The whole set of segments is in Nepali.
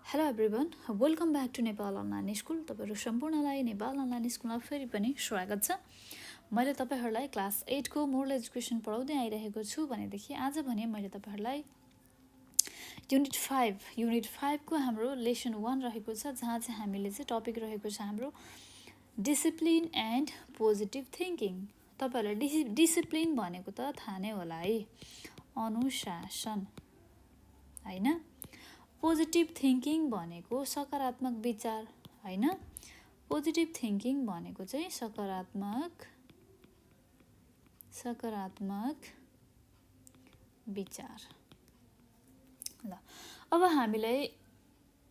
Hello everyone, welcome back to Nepal online school. तपाईँहरू सम्पूर्णलाई नेपाल अनलाइन स्कुलमा फेरि पनि स्वागत छ। मैले तपाईँहरूलाई क्लास 8 को मोरल एजुकेसन पढाउँदै आइरहेको छु भनेदेखि आज भने मैले तपाईँहरूलाई युनिट 5 को हाम्रो लेसन 1 रहेको छ, जहाँ चाहिँ हामीले चाहिँ टपिक रहेको छ हाम्रो डिसिप्लिन एन्ड पोजिटिभ थिङ्किङ। तपाईँहरूलाई डिसिप्लिन भनेको त थाहा नै होला है, अनुशासन हैन। पोजिटिभ थिङ्किङ भनेको सकारात्मक विचार हैन। पोजिटिभ थिङ्किङ भनेको चाहिँ सकारात्मक विचार। ल अब हामीलाई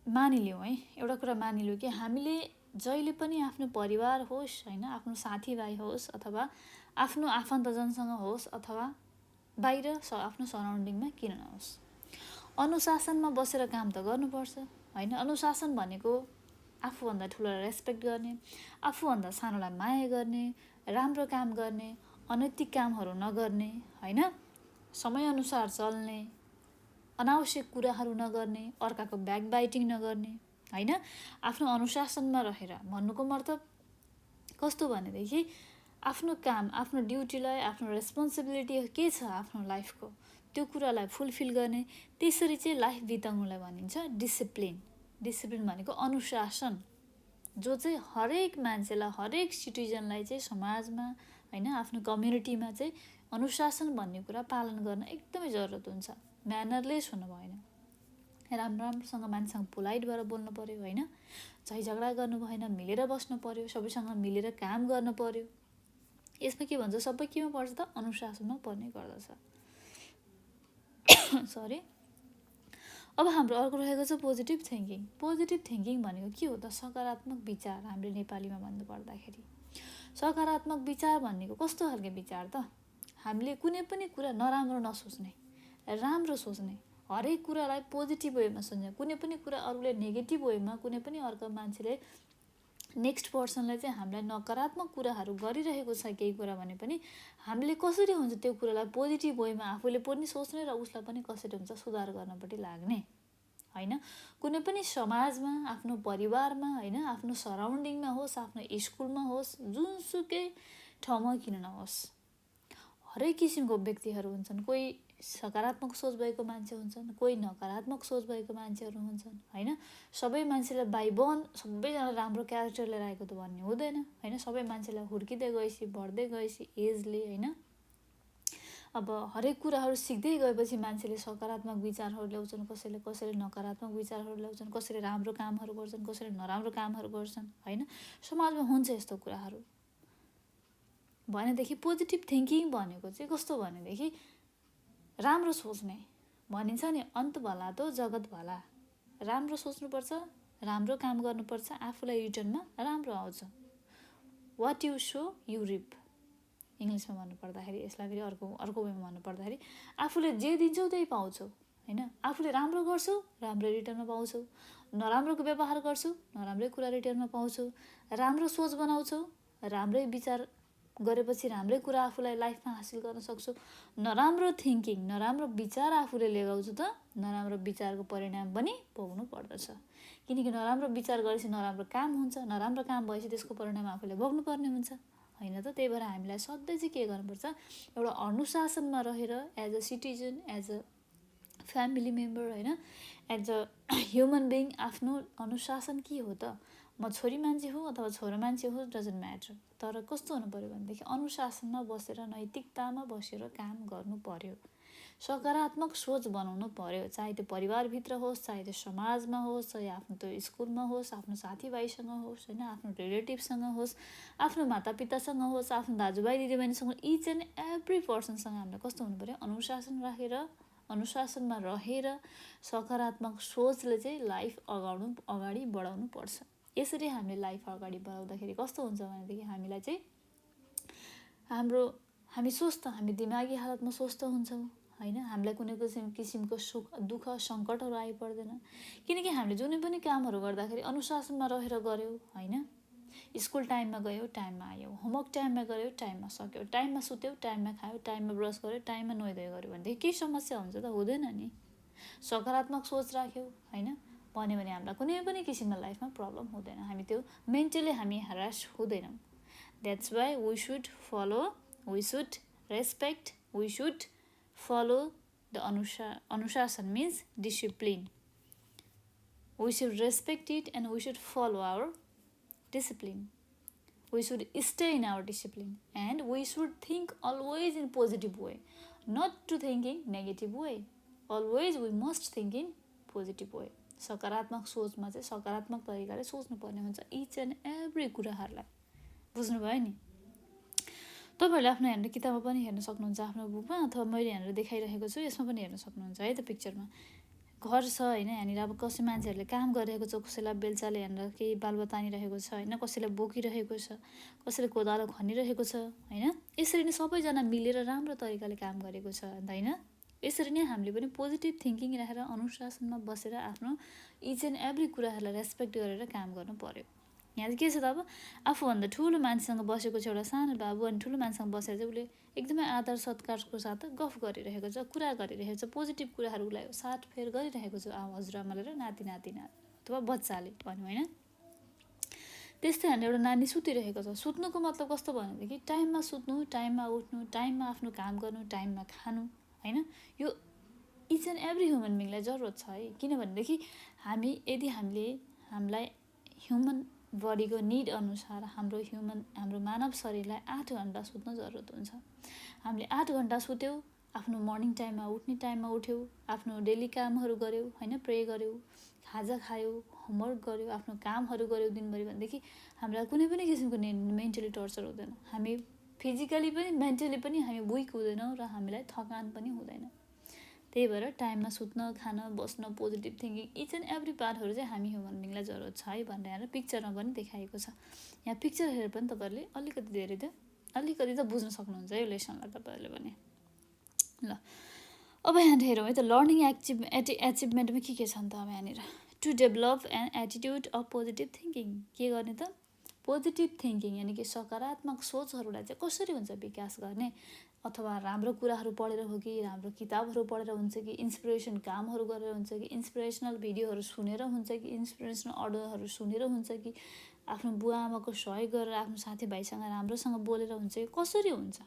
मानिलिउँ है, एउटा कुरा मानिलिउँ कि हामीले जहिले पनि आफ्नो परिवार होस् हैन, आफ्नो साथीभाइ होस् अथवा आफ्नो आफन्तजनसँग होस् अथवा बाहिर आफ्नो सराउन्डिङमा किन नहोस्, अनुशासनमा बसेर काम त गर्नुपर्छ हैन। अनुशासन भनेको आफूभन्दा ठुलोलाई रेस्पेक्ट गर्ने, आफूभन्दा सानोलाई माया गर्ने, राम्रो काम गर्ने, अनैतिक कामहरू नगर्ने हैन, समयअनुसार चल्ने, अनावश्यक कुराहरू नगर्ने, अर्काको ब्याकबाइटिङ नगर्ने हैन। आफ्नो अनुशासनमा रहेर भन्नुको मतलब कस्तो भनेदेखि आफ्नो काम, आफ्नो ड्युटीलाई, आफ्नो रेस्पोन्सिबिलिटी के छ आफ्नो लाइफको त्यो कुरालाई फुलफिल गर्ने, त्यसरी चाहिँ लाइफ बिताउनुलाई भनिन्छ डिसिप्लिन। डिसिप्लिन भनेको अनुशासन, जो चाहिँ हरेक मान्छेलाई, हरेक सिटिजनलाई चाहिँ समाजमा हैन, आफ्नो कम्युनिटीमा चाहिँ अनुशासन भन्ने कुरा पालन गर्न एकदमै जरुरत हुन्छ। म्यानरलेस हुनु भएन, राम्रोसँग मान्छेसँग पोलाइट भएर बोल्नु पर्यो हैन, झै झगडा गर्नु भएन, मिलेर बस्नु पर्यो, सबैसँग मिलेर काम गर्न पर्यो। यसमा के भन्छ, सबै केमा पर्छ त, अनुशासनमा पर्ने गर्दछ। सरी। अब हाम्रो अर्को रहेको छ पोजिटिभ थिङ्किङ। पोजिटिभ थिङ्किङ भनेको के हो त, सकारात्मक विचार। हामीले नेपालीमा भन्नु पर्दाखेरि सकारात्मक विचार भनेको कस्तो खालको विचार त, हामीले कुनै पनि कुरा नराम्रो नसोच्ने, राम्रो सोच्ने, हरेक कुरालाई पोजिटिभ वेमा सोच्ने। कुनै पनि कुरा अरूले नेगेटिभ वेमा, कुनै पनि अर्को मान्छेले नेक्स्ट पर्सनलाई चाहिँ हामीलाई नकारात्मक कुराहरू गरिरहेको छ केही कुरा भने पनि हामीले कसरी हुन्छ त्यो कुरालाई पोजिटिभ वेमा आफूले पनि सोच्ने र उसलाई पनि कसरी हुन्छ सुधार गर्नपट्टि लाग्ने हैन। कुनै पनि समाजमा, आफ्नो परिवारमा हैन, आफ्नो सराउन्डिङमा होस्, आफ्नो स्कुलमा होस्, जुनसुकै ठाउँमा किन नहोस्, हरेक किसिमको व्यक्तिहरू हुन्छन्। कोही सकारात्मक सोच भएको मान्छे हुन्छन्, कोही नकारात्मक सोच भएको मान्छेहरू हुन्छन् हैन। सबै मान्छेलाई बाई बर्न सबैजना राम्रो क्यारेक्टर लिएर आएको त भन्ने हुँदैन हैन। सबै मान्छेलाई हुर्किँदै गएपछि, बढ्दै गएपछि एजले हैन, अब हरेक कुराहरू सिक्दै गएपछि मान्छेले सकारात्मक विचारहरू ल्याउँछन्, कसैले नकारात्मक विचारहरू ल्याउँछन्, कसैले राम्रो कामहरू गर्छन्, कसैले नराम्रो कामहरू गर्छन् हैन। समाजमा हुन्छ यस्तो कुराहरू भनेदेखि पोजिटिभ थिङ्किङ भनेको चाहिँ कस्तो भनेदेखि राम्रो सोच्ने। भनिन्छ नि, अन्त भला तो जगत भला। राम्रो सोच्नुपर्छ, राम्रो काम गर्नुपर्छ, आफूलाई रिटर्नमा राम्रो आउँछ। What you sow you reap, इङ्ग्लिसमा भन्नुपर्दाखेरि। यसलाई फेरि अर्को वेमा भन्नुपर्दाखेरि आफूले जे दिन्छौ त्यही पाउँछौ हैन। आफूले राम्रो गर्छौ, राम्रो रिटर्नमा पाउँछौ। नराम्रोको व्यवहार गर्छौ, नराम्रै कुरा रिटर्नमा पाउँछौ। राम्रो सोच बनाउँछौ, राम्रै विचार गरेपछि राम्रै कुरा आफूलाई लाइफमा हासिल गर्न सक्छौ। नराम्रो थिङ्किङ, नराम्रो विचार आफूले लगाउँछ त नराम्रो विचारको परिणाम पनि भोग्नु पर्दछ। किनकि नराम्रो विचार गरेपछि नराम्रो काम हुन्छ, नराम्रो काम भएपछि त्यसको परिणाम आफूले भोग्नुपर्ने हुन्छ हैन त। त्यही भएर हामीलाई सधैँ चाहिँ के गर्नुपर्छ, एउटा अनुशासनमा रहेर as a citizen, as a family member हैन, एज अ ह्युमन बिङ आफ्नो अनुशासन के हो त। म छोरी मान्छे हो अथवा छोरो मान्छे हो, डजन्ट म्याटर, तर कस्तो हुनु पर्यो भनेदेखि अनुशासनमा बसेर, नैतिकतामा बसेर काम गर्नु पर्यो। सकारात्मक सोच बनाउनु पर्यो, चाहे त्यो परिवारभित्र होस्, चाहे त्यो समाजमा होस्, चाहे आफ्नो त्यो स्कुलमा होस्, आफ्नो साथीभाइसँग होस् हैन, आफ्नो रिलेटिभसँग होस्, आफ्नो मातापितासँग होस्, आफ्नो दाजुभाइ दिदीबहिनीसँग, इच एन्ड एभ्री पर्सनसँग हामीले कस्तो हुनु पर्यो, अनुशासनमा रहेर सकारात्मक सोचले चाहिँ लाइफ अगाडि बढाउनु पर्छ। यसरी हामीले लाइफ अगाडि बढाउँदाखेरि कस्तो हुन्छ भनेदेखि हामीलाई चाहिँ हामी स्वस्थ, हामी दिमागी हालतमा स्वस्थ हुन्छौँ हैन। हामीलाई कुनै किसिमको सुख दुःख सङ्कटहरू आइपर्दैन, किनकि हामीले जुनै पनि कामहरू गर्दाखेरि अनुशासनमा रहेर गऱ्यौँ हैन। स्कुल टाइममा गयो, टाइममा आयो, होमवर्क टाइममा गऱ्यो, टाइममा सक्यो, टाइममा सुत्यो, टाइममा खायो, टाइममा ब्रस गर्यो, टाइममा नुहाइधुवाइ गर्यो भनेदेखि के समस्या हुन्छ त, हुँदैन नि। सकारात्मक सोच राख्यौ हैन, भन्यो भने हामीलाई कुनै पनि किसिमको लाइफमा प्रब्लम हुँदैन, हामी त्यो मेन्टली हामी हरास हुँदैनौँ। That's why we should follow, we should respect, we should follow the अनुशासन means discipline. We should respect it and we should follow our discipline. We should stay in our discipline and we should think always in positive way, not to thinking negative way. Always we must think in positive way. सकारात्मक सोचमा चाहिँ सकारात्मक तरिकाले सोच्नु पर्ने हुन्छ इच एन्ड एभ्री कुराहरूलाई। बुझ्नुभयो नि? तपाईहरुले आफ्नो हेर्नु किताबमा पनि हेर्न सक्नुहुन्छ, आफ्नो बुकमा, अथवा मैले यहाँनिर देखाइरहेको छु यसमा पनि हेर्न सक्नुहुन्छ है। त पिक्चरमा घर छ हैन, यहाँनिर अब कसै मान्छेहरूले काम गरिरहेको छ, कसैलाई बेल्चाले यहाँनिर केही बालुवा तानिरहेको छ हैन, कसैले बोकिरहेको छ, कसैले कोदालो खनिरहेको छ हैन। यसरी नै सबैजना मिलेर राम्रो तरिकाले काम गरेको छ हैन। यसरी नै हामीले पनि पोजिटिभ थिङ्किङ राखेर अनुशासनमा बसेर आफ्नो इच एन्ड एभ्री कुराहरूलाई रेस्पेक्ट गरेर काम गर्नु पर्यो। यहाँ चाहिँ के छ त, अब आफूभन्दा ठुलो मान्छेसँग बसेको छ एउटा सानो बाबु, अनि ठुलो मान्छेसँग बसेर चाहिँ उसले एकदमै आदर सत्कारको साथ गफ गरिरहेको छ, कुरा गरिरहेको छ, पोजिटिभ कुराहरू उसलाई साटफेर गरिरहेको छ हजुरआमाले र नाति नातिना अथवा बच्चाले भन्यो हैन। त्यस्तै हामीले एउटा नानी सुतिरहेको छ, सुत्नुको मतलब कस्तो भनेदेखि टाइममा सुत्नु, टाइममा उठ्नु, टाइममा आफ्नो काम गर्नु, टाइममा खानु हैन। यो इच एन्ड एभ्री ह्युमन बिङलाई जरुरत छ है। किनभनेदेखि हामीलाई ह्युमन बडीको निड अनुसार हाम्रो मानव शरीरलाई 8 घण्टा सुत्न जरुरत हुन्छ। हामीले 8 घण्टा सुत्यौँ, आफ्नो मर्निङ टाइममा उठ्ने टाइममा उठ्यौँ, आफ्नो डेली कामहरू गर्यौँ हैन, प्रे गर्यौँ, खाजा खायौँ, होमवर्क गर्यौँ, आफ्नो कामहरू गर्यौँ दिनभरि भनेदेखि हामीलाई कुनै पनि किसिमको मेन्टली टर्चर हुँदैन। हामी फिजिकली पनि मेन्टली पनि हामी विक हुँदैनौँ र हामीलाई थकान पनि हुँदैन। त्यही भएर टाइममा सुत्न, खान, बस्न, positive thinking each and every पार्टहरू चाहिँ हामी ह्युमन बिङलाई जरुरत छ है भनेर यहाँ पिक्चरमा पनि देखाएको छ। यहाँ पिक्चर हेरेर पनि तपाईँहरूले अलिकति त बुझ्न सक्नुहुन्छ यो लेसनलाई तपाईँहरूले भने। ल अब यहाँ हेरौँ है त, लर्निङ एचिभमेन्टमा के छ नि त। अब यहाँनिर to develop an attitude of positive thinking, के गर्ने त, पोजिटिभ थिङ्किङ यानि कि सकारात्मक सोचहरूलाई चाहिँ कसरी हुन्छ विकास गर्ने, अथवा राम्रो कुराहरू पढेर हो कि, राम्रो किताबहरू पढेर हुन्छ कि, इन्सपिरेसन कामहरू गरेर हुन्छ कि, इन्सपिरेसनल भिडियोहरू सुनेर हुन्छ कि, इन्सपिरेसनल अडियोहरू सुनेर हुन्छ कि, आफ्नो बुवा आमाको सहयोग गरेर आफ्नो साथीभाइसँग राम्रोसँग बोलेर हुन्छ कि, कसरी हुन्छ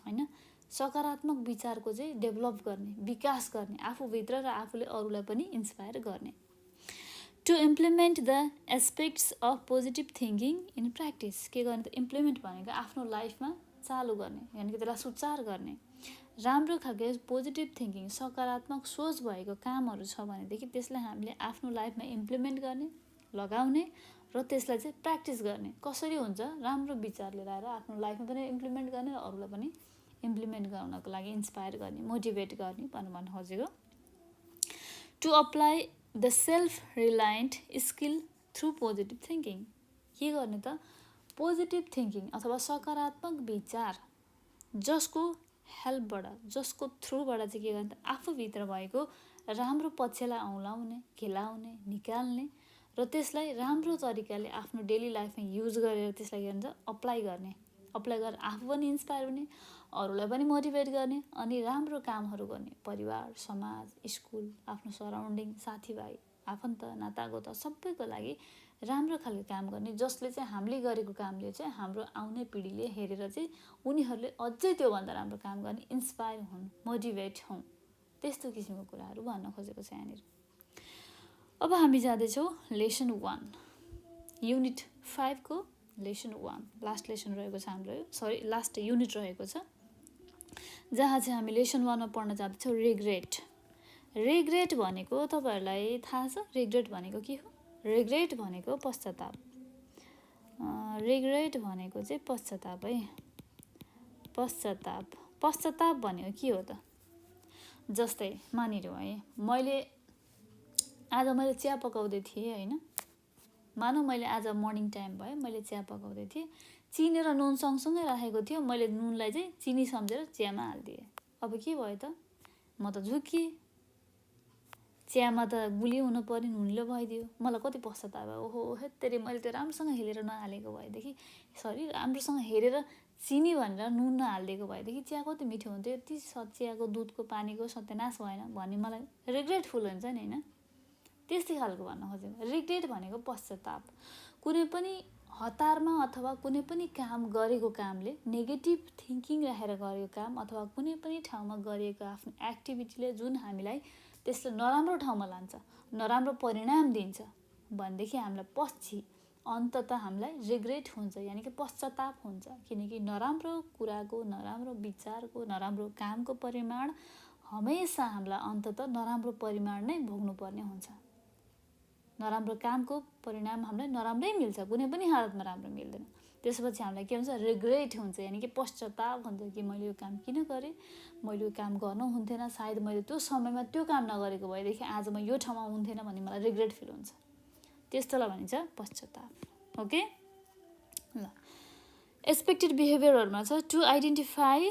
हैन। सकारात्मक विचारको चाहिँ डेभलप गर्ने, विकास गर्ने, आफूभित्र र आफूले अरूलाई पनि इन्सपायर गर्ने। To implement the aspects of positive thinking in practice, के गर्ने त, इम्प्लिमेन्ट भनेको आफ्नो लाइफमा चालु गर्ने, यानि कि त्यसलाई सुचार गर्ने। राम्रो खालको पोजिटिभ थिङ्किङ सकारात्मक सोच भएको कामहरू छ भनेदेखि त्यसलाई हामीले आफ्नो लाइफमा इम्प्लिमेन्ट गर्ने, लगाउने र त्यसलाई चाहिँ प्र्याक्टिस गर्ने। कसरी हुन्छ, राम्रो विचार लिएर आएर आफ्नो लाइफमा पनि इम्प्लिमेन्ट गर्ने र अरूलाई पनि इम्प्लिमेन्ट गर्नको लागि इन्सपायर गर्ने, मोटिभेट गर्ने भन्नु खोजेको। To apply the self reliant skill through positive thinking, के गर्ने त, पोजिटिभ थिङ्किङ अथवा सकारात्मक विचार जसको हेल्पबाट, जसको थ्रुबाट चाहिँ के गर्ने त, आफूभित्र भएको राम्रो पक्षलाई औँलाउने, खेलाउने, निकाल्ने र त्यसलाई राम्रो तरिकाले आफ्नो डेली लाइफमा युज गरेर त्यसलाई के भन्छ अप्लाई गरेर आफू पनि इन्सपायर हुने, अरूलाई पनि मोटिभेट गर्ने, अनि राम्रो कामहरू गर्ने, परिवार, समाज, स्कुल, आफ्नो सराउन्डिङ, साथीभाइ, आफन्त, नातागोत सबैको लागि राम्रो खालको काम गर्ने, जसले चाहिँ हामीले गरेको कामले चाहिँ हाम्रो आउने पिँढीले हेरेर चाहिँ उनीहरूले अझै त्योभन्दा राम्रो काम गर्ने, इन्सपायर हुन्, मोटिभेट हुन्, त्यस्तो किसिमको कुराहरू भन्न खोजेको छ यहाँनिर। अब हामी जाँदैछौँ लेसन 1, युनिट 5 को लेसन 1, लास्ट लेसन रहेको छ हाम्रो, लास्ट युनिट रहेको छ, जहाँ चाहिँ हामी लेसन 1 मा पढ्न जाँदैछौँ रिग्रेट। रिग्रेट भनेको तपाईँहरूलाई थाहा छ, रिग्रेट भनेको के हो? रिग्रेट भनेको पश्चाताप। रिग्रेट भनेको चाहिँ पश्चाताप है। पश्चाताप भनेको के हो त? जस्तै मानिलिउँ है, आज मैले चिया पकाउँदै थिएँ हैन, मानौ मैले आज मर्निङ टाइम भयो, मैले चिया पकाउँदै थिएँ, चिनी र नुन सँगसँगै राखेको थियो, मैले नुनलाई चाहिँ चिनी सम्झेर चियामा हालिदिएँ। अब के भयो त, म त झुक्किएँ, चियामा त गुलियो हुनु पर्ने नुनले भइदियो, मलाई कति पश्चाताप भयो, ओहो हेत्तेरी मैले त्यो राम्रोसँग हेरेर नहालेको भएदेखि, राम्रोसँग हेरेर चिनी भनेर नुन नहालिदिएको भएदेखि चिया कति मिठो हुन्थ्यो, यति चियाको दुधको पानीको सत्यानाश भएन भन्ने मलाई रिग्रेटफुल हुन्छ नि हैन। त्यस्तै खालको भन्न खोजेको। रिग्रेट भनेको पश्चाताप। कुनै पनि हतारमा अथवा कुनै पनि काम गरेको कामले नेगेटिभ थिङ्किङ राखेर गरेको काम अथवा कुनै पनि ठाउँमा गरिएको आफ्नो एक्टिभिटीले जुन हामीलाई त्यसले नराम्रो ठाउँमा लान्छ, नराम्रो परिणाम दिन्छ भनेदेखि हामीलाई पछि अन्ततः हामीलाई रिग्रेट हुन्छ, यानि कि पश्चाताप हुन्छ। किनकि नराम्रो कुराको, नराम्रो विचारको, नराम्रो कामको परिमाण हमेसा हामीलाई अन्ततः नराम्रो परिमाण नै भोग्नुपर्ने हुन्छ। नराम्रो कामको परिणाम हामीलाई नराम्रै मिल्छ, कुनै पनि हालतमा राम्रो मिल्दैन। त्यसपछि हामीलाई के हुन्छ, रिग्रेट हुन्छ, यानि कि पश्चाताप हुन्छ कि मैले यो काम किन गरेँ, मैले यो काम गर्नु हुन्थेन, सायद मैले त्यो समयमा त्यो काम नगरेको भएदेखि आज म यो ठाउँमा हुन्थेन भन्ने मलाई रिग्रेट फिल हुन्छ। त्यस्तोलाई भनिन्छ पश्चाताप। ओके ल, एक्सपेक्टेड बिहेभियरहरूमा छ to identify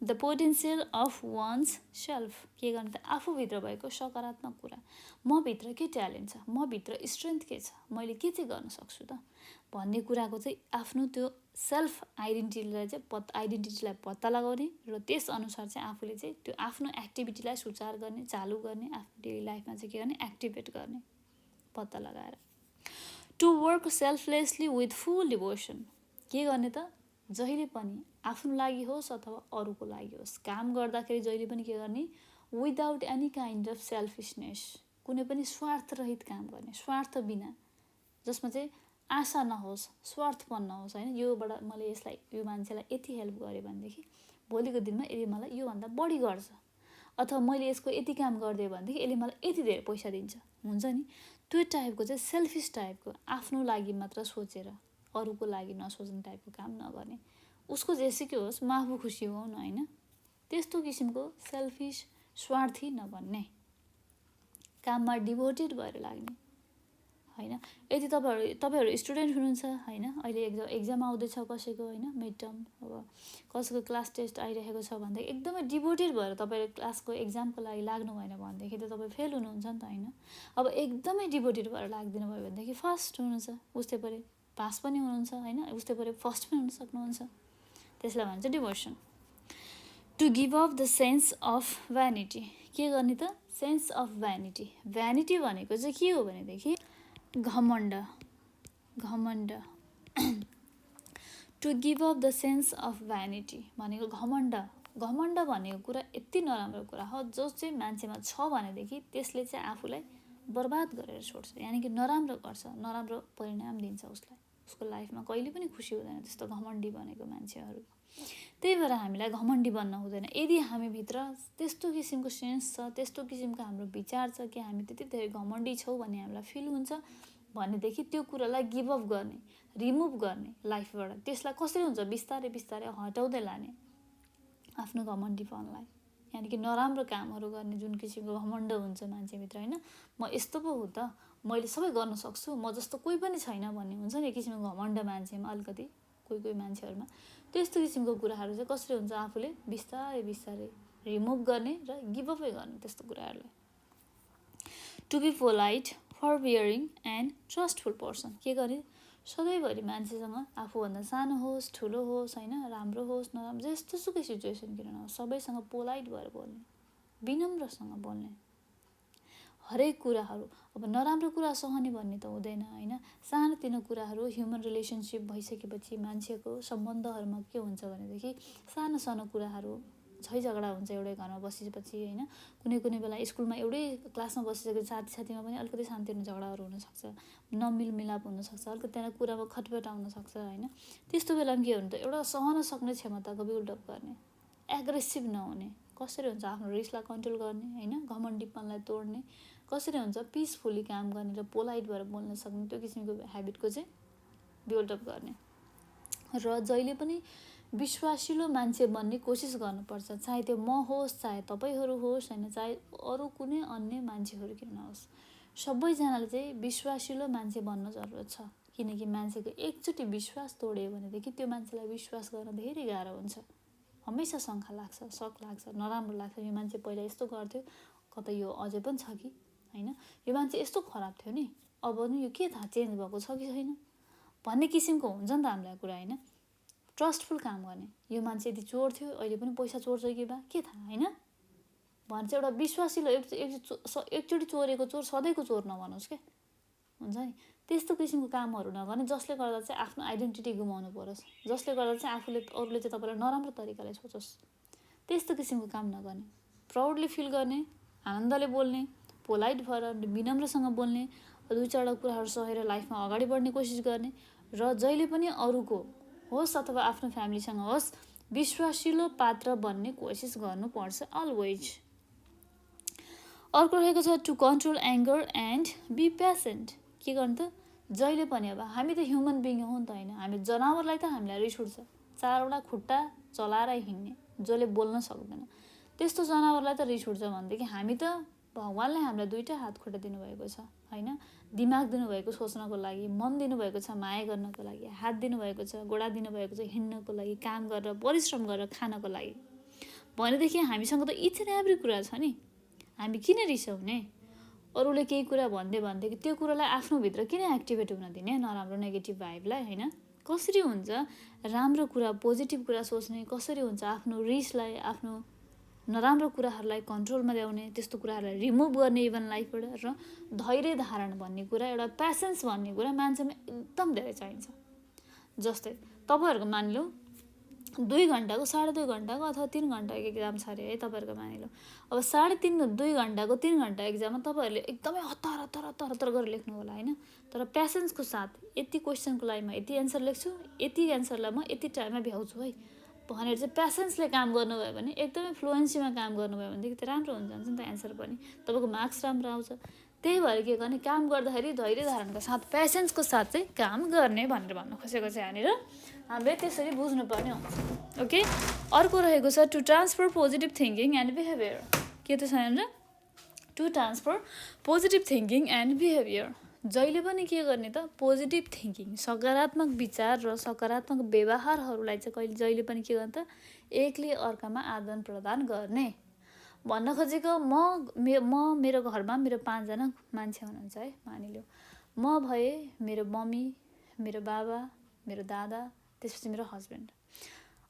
the potential of one's self. के गर्ने त, आफूभित्र भएको सकारात्मक कुरा, मभित्र के ट्यालेन्ट छ, मभित्र स्ट्रेन्थ के छ, मैले के चाहिँ गर्न सक्छु त भन्ने कुराको चाहिँ आफ्नो त्यो सेल्फ आइडेन्टिटीलाई पत्ता लगाउने र त्यसअनुसार चाहिँ आफूले चाहिँ त्यो आफ्नो एक्टिभिटीलाई सुचार गर्ने, चालु गर्ने, आफ्नो डेली लाइफमा चाहिँ के गर्ने, एक्टिभेट गर्ने पत्ता लगाएर। To work selflessly with full devotion. के गर्ने त, जहिले पनि आफ्नो लागि होस् अथवा अरूको लागि होस्, काम गर्दाखेरि जहिले पनि के गर्ने, without any kind of selfishness, कुनै पनि स्वार्थरहित काम गर्ने, स्वार्थ बिना, जसमा चाहिँ आशा नहोस्, स्वार्थपन नहोस् होइन। योबाट मैले यसलाई, यो मान्छेलाई यति हेल्प गरेँ भनेदेखि भोलिको दिनमा यसले मलाई योभन्दा बढी गर्छ, अथवा मैले यसको यति काम गरिदिएँ भनेदेखि यसले मलाई यति धेरै पैसा दिन्छ, हुन्छ नि। त्यो टाइपको चाहिँ सेल्फिस टाइपको, आफ्नो लागि मात्र सोचेर अरूको लागि नसोच्ने टाइपको काम नगर्ने। उसको जेसुकै होस्, म आफू खुसी हो न होइन, त्यस्तो किसिमको सेल्फिस, स्वार्थी नबन्ने, काममा डिभोटेड भएर लाग्ने होइन। यदि तपाईँहरू स्टुडेन्ट हुनुहुन्छ होइन, अहिले एक्जाम आउँदैछ कसैको होइन, मिड टर्म, अब कसैको क्लास टेस्ट आइरहेको छ भनेदेखि एकदमै डिभोटेड भएर तपाईँले क्लासको एक्जामको लागि लाग्नु भएन भनेदेखि त तपाईँ फेल हुनुहुन्छ नि त होइन। अब एकदमै डिभोटेड भएर लाग्दिनु भयो भनेदेखि फर्स्ट हुनुहुन्छ, उस्तै पऱ्यो पास पनि हुनुहुन्छ होइन, उस्तै पऱ्यो फर्स्ट पनि हुन सक्नुहुन्छ। त्यसलाई भन्छ devotion. To give up the sense of vanity. के गर्ने त, सेन्स अफ भ्यानिटी। भ्यानिटी भनेको चाहिँ के हो भनेदेखि घमण्ड। To give up the sense of vanity भनेको घमण्ड भनेको कुरा यति नराम्रो कुरा हो जो चाहिँ मान्छेमा छ भनेदेखि त्यसले चाहिँ आफूलाई बर्बाद गरेर छोड्छ, यानि कि नराम्रो गर्छ, नराम्रो परिणाम दिन्छ उसलाई, उसको लाइफमा कहिले पनि खुसी हुँदैन त्यस्तो घमण्डी बनेको मान्छेहरू। त्यही भएर हामीलाई घमण्डी बन्न हुँदैन। यदि हामीभित्र त्यस्तो किसिमको सेन्स छ, त्यस्तो किसिमको हाम्रो विचार छ कि हामी त्यति धेरै घमण्डी छौँ भन्ने हामीलाई फिल हुन्छ भनेदेखि त्यो कुरालाई गिभ अप गर्ने, रिमुभ गर्ने लाइफबाट। त्यसलाई कसरी हुन्छ, बिस्तारै बिस्तारै हटाउँदै लाने आफ्नो घमण्डीपनलाई, यानि कि नराम्रो कामहरू गर्ने जुन किसिमको घमण्ड हुन्छ मान्छेभित्र होइन। म यस्तो पो हो त, मैले सबै गर्न सक्छु, म जस्तो कोही पनि छैन भन्ने हुन्छ नि एक किसिमको घमण्ड मान्छेमा, अलिकति कोही मान्छेहरूमा त्यस्तो किसिमको कुराहरू चाहिँ कसरी हुन्छ, आफूले बिस्तारै बिस्तारै रिमुभ गर्ने र गिभ अपै गर्ने त्यस्तो कुराहरूलाई। To be polite, forbearing and trustful person. के गर्ने, सधैँभरि मान्छेसँग आफूभन्दा सानो होस्, ठुलो होस् होइन, राम्रो होस्, नराम्रो, जस्तोसुकै सिचुएसन किन नहोस्, सबैसँग पोलाइट भएर बोल्ने, विनम्रसँग बोल्ने। हरेक कुराहरू, अब नराम्रो कुरा सहने भन्ने त हुँदैन होइन। सानोतिनो कुराहरू, ह्युमन रिलेसनसिप भइसकेपछि मान्छेको सम्बन्धहरूमा के हुन्छ भनेदेखि सानो सानो कुराहरू, झैझगडा हुन्छ एउटै घरमा बसेपछि होइन। कुनै बेला स्कुलमा एउटै क्लासमा बसिसकेपछि साथीमा पनि अलिकति सानोतिनो झगडाहरू हुनसक्छ, नमिलमिलाप हुनसक्छ, अलिकति त्यहाँ कुरामा खटपट आउनसक्छ होइन। त्यस्तो बेलामा के हुन्छ, एउटा सहन सक्ने क्षमताको बिल्डअप गर्ने, एग्रेसिभ नहुने, कसरी हुन्छ आफ्नो रिसलाई कन्ट्रोल गर्ने होइन, घमण्डीपनलाई तोड्ने, कसरी हुन्छ पिसफुली काम गर्ने र पोलाइट भएर बोल्न सक्ने त्यो किसिमको ह्याबिटको चाहिँ बिल्डअप गर्ने। र जहिले पनि विश्वासिलो मान्छे बन्ने कोसिस गर्नुपर्छ, चाहे त्यो म होस्, चाहे तपाईँहरू होस् होइन, चाहे अरू कुनै अन्य मान्छेहरू किन नहोस्, सबैजनाले चाहिँ विश्वासिलो मान्छे बन्न जरुरत छ। किनकि मान्छेको एकचोटि विश्वास तोड्यो भनेदेखि त्यो मान्छेलाई विश्वास गर्न धेरै गाह्रो हुन्छ। हमेसा शङ्का लाग्छ, शक लाग्छ, नराम्रो लाग्छ, यो मान्छे पहिला यस्तो गर्थ्यो, कतै यो अझै पनि छ कि होइन, यो मान्छे यस्तो खराब थियो नि, अब नि यो के थाहा चेन्ज भएको छ कि छैन भन्ने किसिमको हुन्छ नि त हामीलाई कुरा होइन। ट्रस्टफुल काम गर्ने, यो मान्छे यदि चोर थियो अहिले पनि पैसा चोर्छ कि बा के थाहा होइन, भन्छ एउटा विश्वासिलो एकचोटि चोरेको चोर सधैँको चोर नभनोस् के हुन्छ नि त्यस्तो किसिमको कामहरू नगर्ने जसले गर्दा चाहिँ आफ्नो आइडेन्टिटी गुमाउनु परोस् जसले गर्दा चाहिँ आफूले अरूले चाहिँ तपाईँलाई नराम्रो तरिकाले सोचोस् त्यस्तो किसिमको काम नगर्ने प्राउडली फिल गर्ने आनन्दले बोल्ने पोलाइट भएर विनम्रसँग बोल्ने दुई चारवटा कुराहरू सहेर लाइफमा अगाडि बढ्ने कोसिस गर्ने र जहिले पनि अरूको होस् अथवा आफ्नो फ्यामिलीसँग होस् विश्वासिलो पात्र बन्ने कोसिस गर्नुपर्छ अलवेज अर्को रहेको छ to control anger and be patient के गर्नु त जहिले पनि अब हामी त ह्युमन बिङ हो नि त होइन हामी जनावरलाई त हामीलाई रिस उठ्छ चारवटा खुट्टा चलाएर हिँड्ने जसले बोल्न सक्दैन त्यस्तो जनावरलाई त रिस उठ्छ भनेदेखि हामी त भगवानले हामीलाई दुईटा हात खुट्टा दिनुभएको छ होइन दिमाग दिनुभएको सोच्नको लागि मन दिनुभएको छ माया गर्नको लागि हात दिनुभएको छ गोडा दिनुभएको छ हिँड्नको लागि काम गरेर परिश्रम गरेर खानको लागि भनेदेखि हामीसँग त इच एन्ड एभ्री कुरा छ नि हामी किन रिसाउने अरूले केही कुरा भन्दैदेखि त्यो कुरालाई आफ्नो भित्र किन एक्टिभेट हुन दिने नराम्रो नेगेटिभ भाइबलाई होइन कसरी हुन्छ राम्रो कुरा पोजिटिभ कुरा सोच्ने कसरी हुन्छ आफ्नो रिसलाई आफ्नो नराम्रो कुराहरूलाई कन्ट्रोलमा ल्याउने त्यस्तो कुराहरूलाई रिमुभ गर्ने इभन लाइफबाट र धैर्य धारण भन्ने कुरा एउटा प्यासेन्स भन्ने कुरा मान्छेमा एकदम धेरै चाहिन्छ जस्तै तपाईँहरूको मानिलौँ 2 घन्टाको 2.5 घन्टाको अथवा 3 घन्टाको एक्जाम छ अरे है तपाईँहरूको मानिलौँ अब 2 घन्टाको 3 घन्टा एक्जाममा तपाईँहरूले एकदमै हतार गरेर लेख्नु होला होइन तर प्यासेन्सको साथ यति क्वेसनको लागि म यति एन्सर लेख्छु यति एन्सरलाई म यति टाइममा भ्याउँछु है भनेर चाहिँ प्यासेन्सले काम गर्नुभयो भने एकदमै फ्लुएन्सीमा काम गर्नुभयो भनेदेखि त राम्रो हुन्छ नि त एन्सर पनि तपाईँको मार्क्स राम्रो आउँछ त्यही भएर के गर्ने काम गर्दाखेरि धैर्य धारणको साथ प्यासेन्सको साथ चाहिँ काम गर्ने भनेर भन्नु खोजेको चाहिँ यहाँनिर हामीले त्यसरी बुझ्नुपर्ने हुन्छ ओके अर्को रहेको छ to transfer positive thinking and behaviour के त छ यहाँनिर to transfer positive thinking and behaviour जहिले पनि के गर्ने त पोजिटिभ थिङ्किङ सकारात्मक विचार र सकारात्मक व्यवहारहरूलाई चाहिँ जहिले पनि के गर्ने त एकले अर्कामा आदान प्रदान गर्ने भन्न खोजेको म मेरो घरमा मेरो 5 जना मान्छे हुनुहुन्छ है मानिलियो म भए मेरो मम्मी मेरो बाबा मेरो दादा त्यसपछि मेरो हस्बेन्ड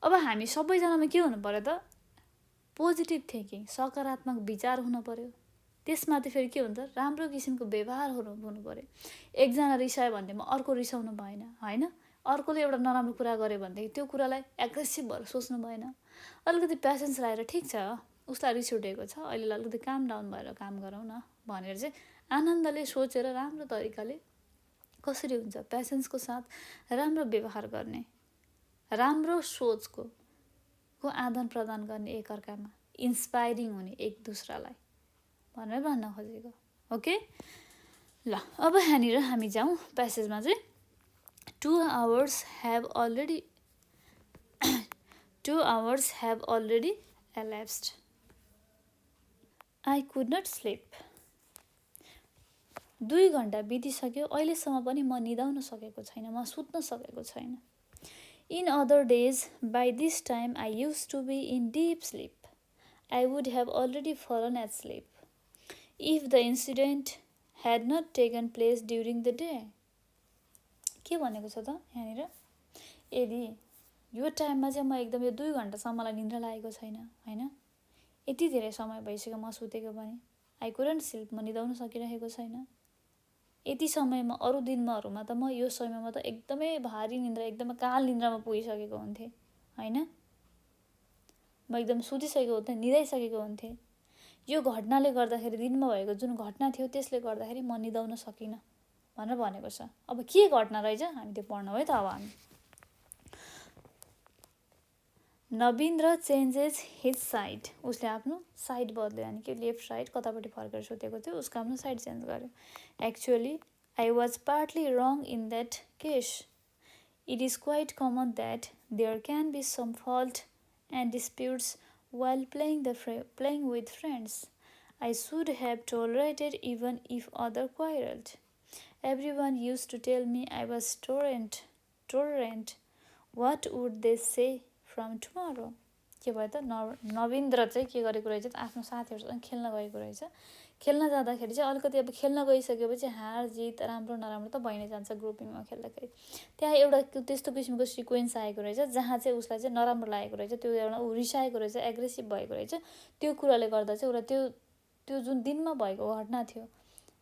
अब हामी सबैजनामा के हुनु पर्यो त पोजिटिभ थिङ्किङ सकारात्मक विचार हुनु पर्यो त्यसमाथि फेरि के हुन्छ राम्रो किसिमको व्यवहारहरू हुनु पर्यो एकजना रिसायो भनेदेखि अर्को रिसाउनु भएन होइन अर्कोले एउटा नराम्रो कुरा गर्यो भनेदेखि त्यो कुरालाई एग्रेसिभ भएर सोच्नु भएन अलिकति प्यासेन्स राखेर ठिक छ उसलाई रिस उठेको छ अहिले अलिकति काम डाउन भएर काम गरौँ न भनेर चाहिँ आनन्दले सोचेर राम्रो तरिकाले कसरी हुन्छ प्यासेन्सको साथ राम्रो व्यवहार गर्ने राम्रो सोचको आदान प्रदान गर्ने एकअर्कामा इन्स्पायरिङ हुने एक दुसरालाई भनेर भन्न खोजेको ओके ल अब यहाँनिर हामी जाउँ प्यासेजमा चाहिँ 2 hours have already elapsed. I could not sleep. 2 घन्टा बितिसक्यो अहिलेसम्म पनि म निदाउन सकेको छैन म सुत्न सकेको छैन In other days, by this time I used to be in deep sleep. I would have already fallen asleep if the incident had not taken place during the day. के भनेको छ त यहाँनिर यदि यो टाइममा चाहिँ म एकदम यो 2 घन्टासम्म मलाई निद्रा लागेको छैन होइन यति धेरै समय भइसक्यो म सुतेको पनि आई कुडन्ट स्लिप म निदाउन सकिरहेको छैन यति समयमा अरू दिनहरूमा त म यो समयमा त एकदमै भारी निद्रा एकदमै काल निद्रामा पुगिसकेको हुन्थेँ होइन म एकदम सुतिसकेको हुन्थेँ निदाइसकेको हुन्थेँ यो घटनाले गर्दाखेरि दिनमा भएको जुन घटना थियो त्यसले गर्दाखेरि म निदाउन सकिनँ भनेर भनेको छ अब के घटना रहेछ हामी त्यो पढ्नु है त अब हामी नवीन्द्र चेन्जेस हिज साइड उसले आफ्नो साइड बदल्यो अनि कि लेफ्ट साइड कतापट्टि फर्केर सुतेको थियो उसको आफ्नो साइड चेन्ज गर्यो actually I was partly wrong in that case it is quite common that there can be some fault and disputes while playing with friends. I should have tolerated even if other quarreled. Everyone used to tell me I was tolerant. What would they say from tomorrow? के भयो त नवीन्द्र चाहिँ के गरेको रहेछ आफ्नो साथीहरूसँग खेल्न गएको रहेछ खेल्न जाँदाखेरि चाहिँ अलिकति अब खेल्न गइसकेपछि हार जित राम्रो नराम्रो त भइ नै जान्छ ग्रुपिङमा खेल्दाखेरि। त्यहाँ एउटा त्यस्तो किसिमको सिक्वेन्स आएको रहेछ जहाँ चाहिँ उसलाई चाहिँ नराम्रो लागेको रहेछ, त्यो एउटा ऊ रिसाएको रहेछ, एग्रेसिभ भएको रहेछ। त्यो कुराले गर्दा चाहिँ उसलाई त्यो जुन दिनमा भएको घटना थियो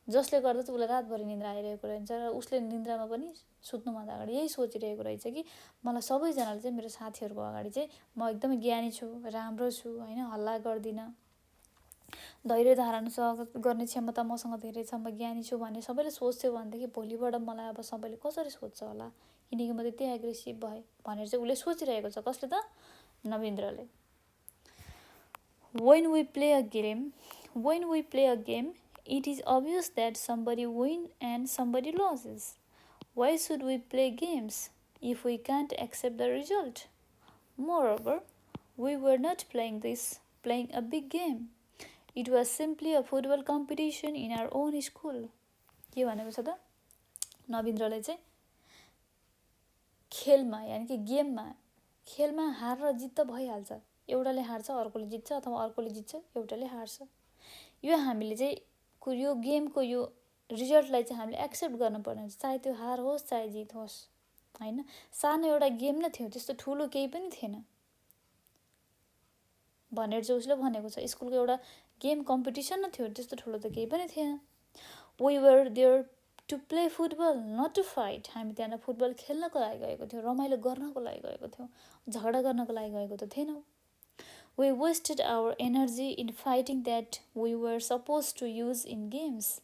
जसले गर्दा चाहिँ उसलाई रातभरि निद्रा आइरहेको रहेछ र उसले निद्रामा पनि सुत्नुभन्दा अगाडि यही सोचिरहेको रहेछ कि मलाई सबैजनाले चाहिँ मेरो साथीहरूको अगाडि चाहिँ म एकदमै ज्ञानी छु, राम्रो छु, होइन, हल्ला गर्दिनँ, धैर्य धारण गर्ने क्षमता मसँग धेरै छ, म ज्ञानी छु भन्ने सबैले सोच्थ्यो भनेदेखि भोलिबाट मलाई अब सबैले कसरी सोध्छ होला, किनकि म त्यति एग्रेसिभ भएँ भनेर चाहिँ उसले सोचिरहेको छ। कसले त? नवीन्द्रले। When we play a game, it is obvious that somebody wins and somebody loses. Why should we play games if we can't accept the result? Moreover, we were not playing a big game. It was simply a football competition in our own school. के भनेको छ त? नवीन्द्रले चाहिँ खेलमा यानि कि खेलमा हार र जित त भइहाल्छ, एउटाले हार्छ अर्कोले जित्छ अथवा अर्कोले जित्छ एउटाले हार्छ। यो हामीले चाहिँ यो गेमको यो रिजल्टलाई चाहिँ हामीले एक्सेप्ट गर्नुपर्ने हुन्छ, चाहे त्यो हार होस् चाहे जित होस्, होइन। सानो एउटा गेम नै थियो, त्यस्तो ठुलो केही पनि थिएन भनेर चाहिँ उसले भनेको छ। स्कुलको एउटा गेम कम्पिटिसन नै थियो, त्यस्तो ठुलो त केही पनि थिएन। We were there to play football, not to fight. हामी त्यहाँ फुटबल खेल्नको लागि गएको थियौँ, रमाइलो गर्नको लागि गएको थियौँ, झगडा गर्नको लागि गएको त थिएनौँ। We wasted our energy in fighting that we were supposed to use in games.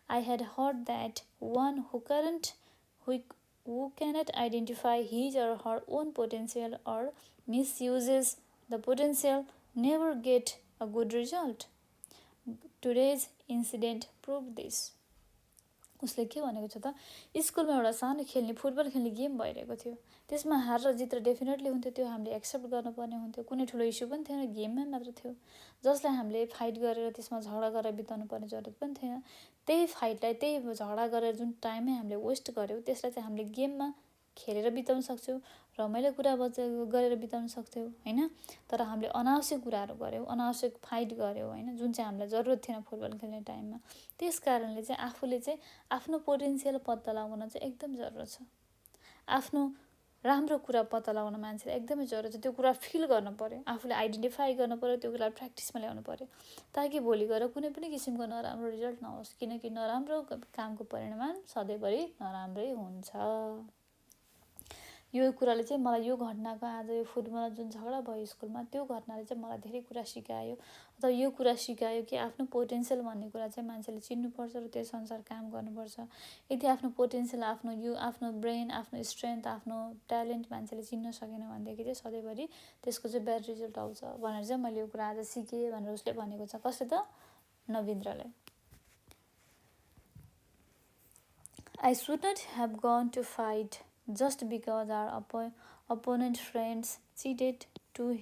I had heard that one who cannot identify his or her own potential or misuses the potential never get a good result. Today's incident proved this. उसले के भनेको छ त? स्कुलमा एउटा सानो फुटबल खेल्ने गेम भइरहेको थियो, त्यसमा हार र जित डेफिनेटली हुन्थ्यो, त्यो हामीले एक्सेप्ट गर्नुपर्ने हुन्थ्यो। कुनै ठुलो इस्यु पनि थिएन, गेममै मात्र थियो जसलाई हामीले फाइट गरेर त्यसमा झगडा गरेर बिताउनु पर्ने जरुरत पनि थिएन। त्यही फाइटलाई, त्यही झगडा गरेर जुन टाइममै हामीले वेस्ट गर्यौँ त्यसलाई चाहिँ हामीले गेममा खेलेर बिताउन सक्छौँ, रमाइलो कुरा गरेर बिताउन सक्थ्यौँ, होइन। तर हामीले अनावश्यक कुराहरू गऱ्यौँ, अनावश्यक फाइट गऱ्यौँ, होइन, जुन चाहिँ हामीलाई जरुरत थिएन फुटबल खेल्ने टाइममा। त्यस कारणले चाहिँ आफूले चाहिँ आफ्नो पोटेन्सियल पत्ता लगाउन चाहिँ एकदम जरुरत छ। आफ्नो राम्रो कुरा पत्ता लगाउन मान्छेलाई एकदमै जरुरत छ। त्यो कुरा फिल गर्नु पर्यो, आफूले आइडेन्टिफाई गर्नु पर्यो, त्यो कुरा प्र्याक्टिसमा ल्याउनु पर्यो, ताकि भोलि गएर कुनै पनि किसिमको नराम्रो रिजल्ट नहोस्, किनकि नराम्रो कामको परिणाम सधैँभरि नराम्रै हुन्छ। यो कुराले चाहिँ मलाई यो घटनाको आज यो फुटबलमा जुन झगडा भयो स्कुलमा, त्यो घटनाले चाहिँ मलाई धेरै कुरा सिकायो, अथवा यो कुरा सिकायो कि आफ्नो पोटेन्सियल भन्ने कुरा चाहिँ मान्छेले चिन्नुपर्छ र त्यस अनुसार काम गर्नुपर्छ। यदि आफ्नो पोटेन्सियल, आफ्नो ब्रेन, आफ्नो स्ट्रेन्थ, आफ्नो ट्यालेन्ट मान्छेले चिन्न सकेन भनेदेखि चाहिँ सधैँभरि त्यसको चाहिँ ब्याड रिजल्ट आउँछ भनेर चाहिँ मैले यो कुरा आज सिकेँ भनेर उसले भनेको छ। कसले त? नवीन्द्रले। I should not have gone to fight just because our opponent friends cheated to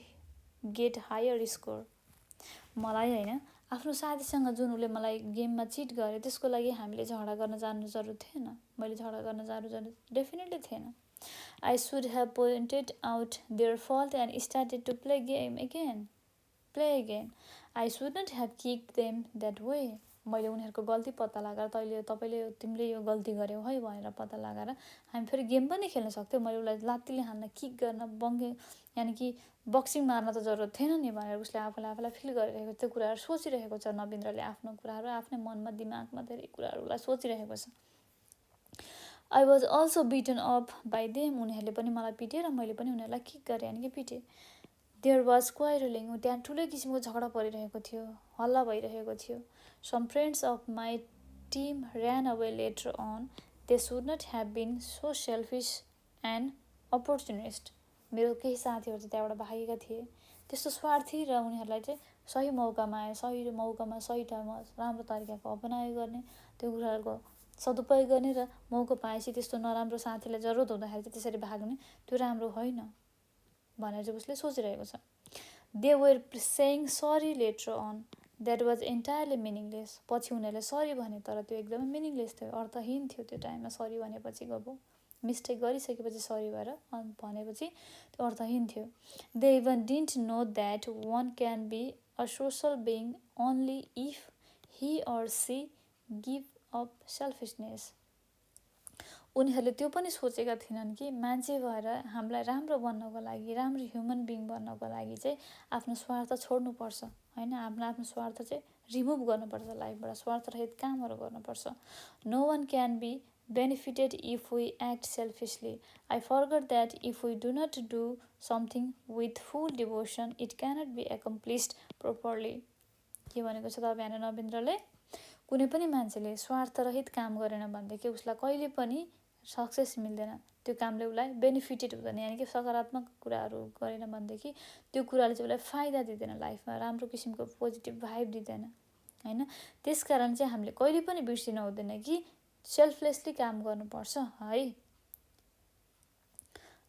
get higher score. मलाई होइन, आफ्नो साथीसँग जुन उसले मलाई गेममा चिट गर्यो त्यसको लागि हामीले झगडा गर्न जानु जरुरत थिएन, मैले झगडा गर्न जानु जरुरत डेफिनेटली थिएन। I should have pointed out their fault and started to play again. I should not have kicked them that way. मैले उनीहरूको गल्ती पत्ता लगाएर तिमीले यो गल्ती गर्यौ है भनेर पत्ता लगाएर हामी फेरि गेम पनि खेल्न सक्थ्यौँ। मैले उसलाई लात्तीले हान्न, किक गर्न, यानि कि बक्सिङ मार्न त जरुरत थिएन नि भनेर उसले आफूलाई फिल गरिरहेको, त्यो कुराहरू सोचिरहेको छ। नवीन्द्रले आफ्नो कुराहरू आफ्नै मनमा दिमागमा धेरै कुराहरूलाई सोचिरहेको छ। I was also beaten up by them. उनीहरूले पनि मलाई पिटे र मैले पनि उनीहरूलाई किक गरेँ, यानि कि पिटे। There was quarreling. त्यहाँ ठुलै किसिमको झगडा परिरहेको थियो, हल्ला भइरहेको थियो। Some friends of my team ran away later on. They should not have been so selfish and opportunist. मेरो केही साथीहरू चाहिँ त्यहाँबाट भागेका थिए, त्यस्तो स्वार्थी र उनीहरूलाई चाहिँ सही मौकामा सही ठाउँमा राम्रो तरिकाको अपनायो गर्ने, त्यो कुराहरूको सदुपयोग गर्ने र मौका पाएपछि त्यस्तो नराम्रो साथीलाई जरुरत हुँदाखेरि चाहिँ त्यसरी भाग्ने, त्यो राम्रो होइन भनेर चाहिँ उसले सोचिरहेको छ। They were saying sorry later on. That was entirely meaningless. पछि उनीहरूले सरी भने तर त्यो एकदमै मिनिङलेस थियो, अर्थहीन थियो। त्यो टाइममा सरी भनेपछि मिस्टेक गरिसकेपछि सरी भएर भनेपछि त्यो अर्थहीन थियो। They even didn't know that one can be a social being only if he or she give up selfishness. उनीहरूले त्यो पनि सोचेका थिएनन् कि मान्छे भएर हामीलाई राम्रो बन्नको लागि, राम्रो ह्युमन बिङ बन्नको लागि चाहिँ आफ्नो स्वार्थ छोड्नुपर्छ हैन। आफ्नो स्वार्थ चाहिँ रिमुभ गर्नुपर्छ लाइफबाट, स्वार्थरहित कामहरू गर्नुपर्छ। No one can be benefited if we act selfishly. I forgot that if we do not do something with full devotion, it cannot be accomplished properly. के भनेको छ त बिहान नवीन्द्रले? कुनै पनि मान्छेले स्वार्थरहित काम गरेन भनेदेखि उसलाई कहिले पनि सक्सेस मिल्दैन, त्यो कामले उसलाई बेनिफिटेड हुँदैन, यानि कि सकारात्मक कुराहरू गरेन भनेदेखि त्यो कुराले चाहिँ उसलाई फाइदा दिँदैन, लाइफमा राम्रो किसिमको पोजिटिभ भाइब दिँदैन हैन। त्यसकारण चाहिँ हामीले कहिले पनि बिर्सिनु हुँदैन कि सेल्फलेसली काम गर्नुपर्छ है।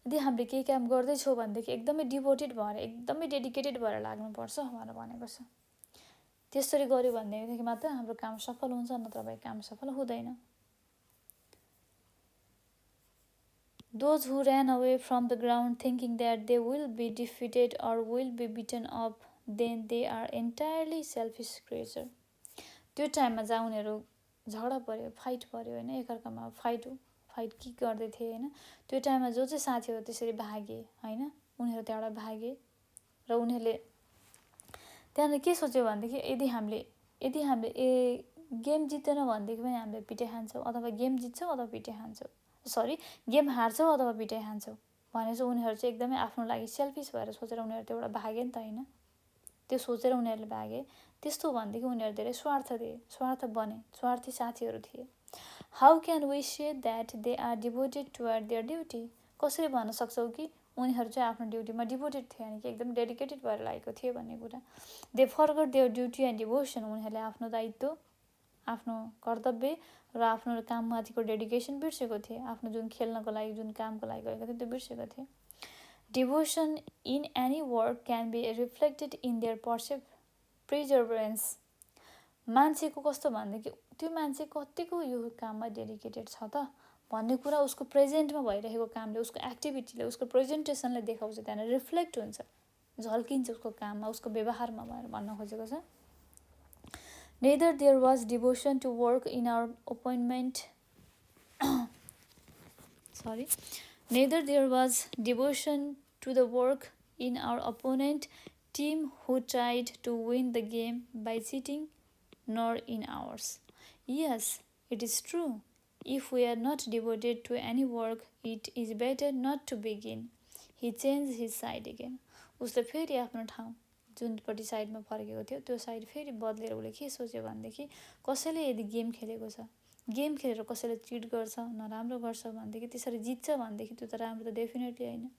यदि हामीले केही काम गर्दैछौँ भनेदेखि एकदमै डिभोटेड भएर, एकदमै डेडिकेटेड भएर लाग्नुपर्छ भनेर भनेको छ। त्यसरी गर्यो भनेदेखि मात्र हाम्रो काम सफल हुन्छ, नत्र भए काम सफल हुँदैन। Those who ran away from the ground thinking that they will be defeated or will be beaten up, then they are entirely selfish creature. त्यो टाइममा जहाँ उनीहरू झगडा पर्यो, फाइट पर्यो हैन, एकअर्कामा फाइट के गर्दै थिए हैन, त्यो टाइममा जो चाहिँ साथीहरू त्यसरी भागे हैन, उनीहरू त्यहाँबाट भागे र उनीहरूले त्यहाँनिर के सोच्यो भनेदेखि यदि हामीले गेम जितेन भनेदेखि पनि हामीले पिटाइ खान्छौँ, अथवा गेम जित्छौँ अथवा पिटाइ खान्छौँ, गेम हार्छौँ अथवा पिटाइ खान्छौँ भने चाहिँ उनीहरू चाहिँ एकदमै आफ्नो लागि सेल्फिस भएर सोचेर उनीहरू त्योबाट भागे नि त हैन। त्यो सोचेर उनीहरूले भागे। त्यस्तो भनेदेखि उनीहरू धेरै स्वार्थ बने, स्वार्थी साथीहरू थिए। How can we say that they are devoted toward their duty? कसरी भन्न सक्छौँ कि उनीहरू चाहिँ आफ्नो ड्युटीमा डिभोटेड थिए, यानि कि एकदम डेडिकेटेड भएर लागेको थिए भन्ने कुरा। They forgot their duty and devotion. उनीहरूले आफ्नो दायित्व, आफ्नो कर्तव्य र आफ्नो काममाथिको डेडिकेसन बिर्सेको थिए, आफ्नो जुन खेल्नको लागि, जुन कामको लागि गएको थिए त्यो बिर्सेको थिए। Devotion in any work can be reflected in their perseverance. मान्छेको कस्तो भनेदेखि त्यो मान्छे कतिको यो काममा डेडिकेटेड छ त भन्ने कुरा उसको प्रेजेन्टमा भइरहेको कामले, उसको एक्टिभिटीले, उसको प्रेजेन्टेसनले देखाउँछ, त्यहाँनिर रिफ्लेक्ट हुन्छ, झल्किन्छ उसको काममा, उसको व्यवहारमा भनेर भन्न खोजेको छ। Neither there was devotion to work in our Neither there was devotion to the work in our opponent team who tried to win the game by cheating, nor in ours. Yes, it is true. If we are not devoted to any work, it is better not to begin. He changed his side again. उसले फेरि आफ्नो ठाउँ जुनपट्टि साइडमा फर्केको थियो त्यो साइड फेरि बदलेर उसले के सोच्यो भनेदेखि कसैले यदि गेम खेलेको छ, गेम खेलेर कसैले चिट गर्छ, नराम्रो गर्छ भनेदेखि त्यसरी जित्छ भनेदेखि त्यो त राम्रो त डेफिनेटली होइन।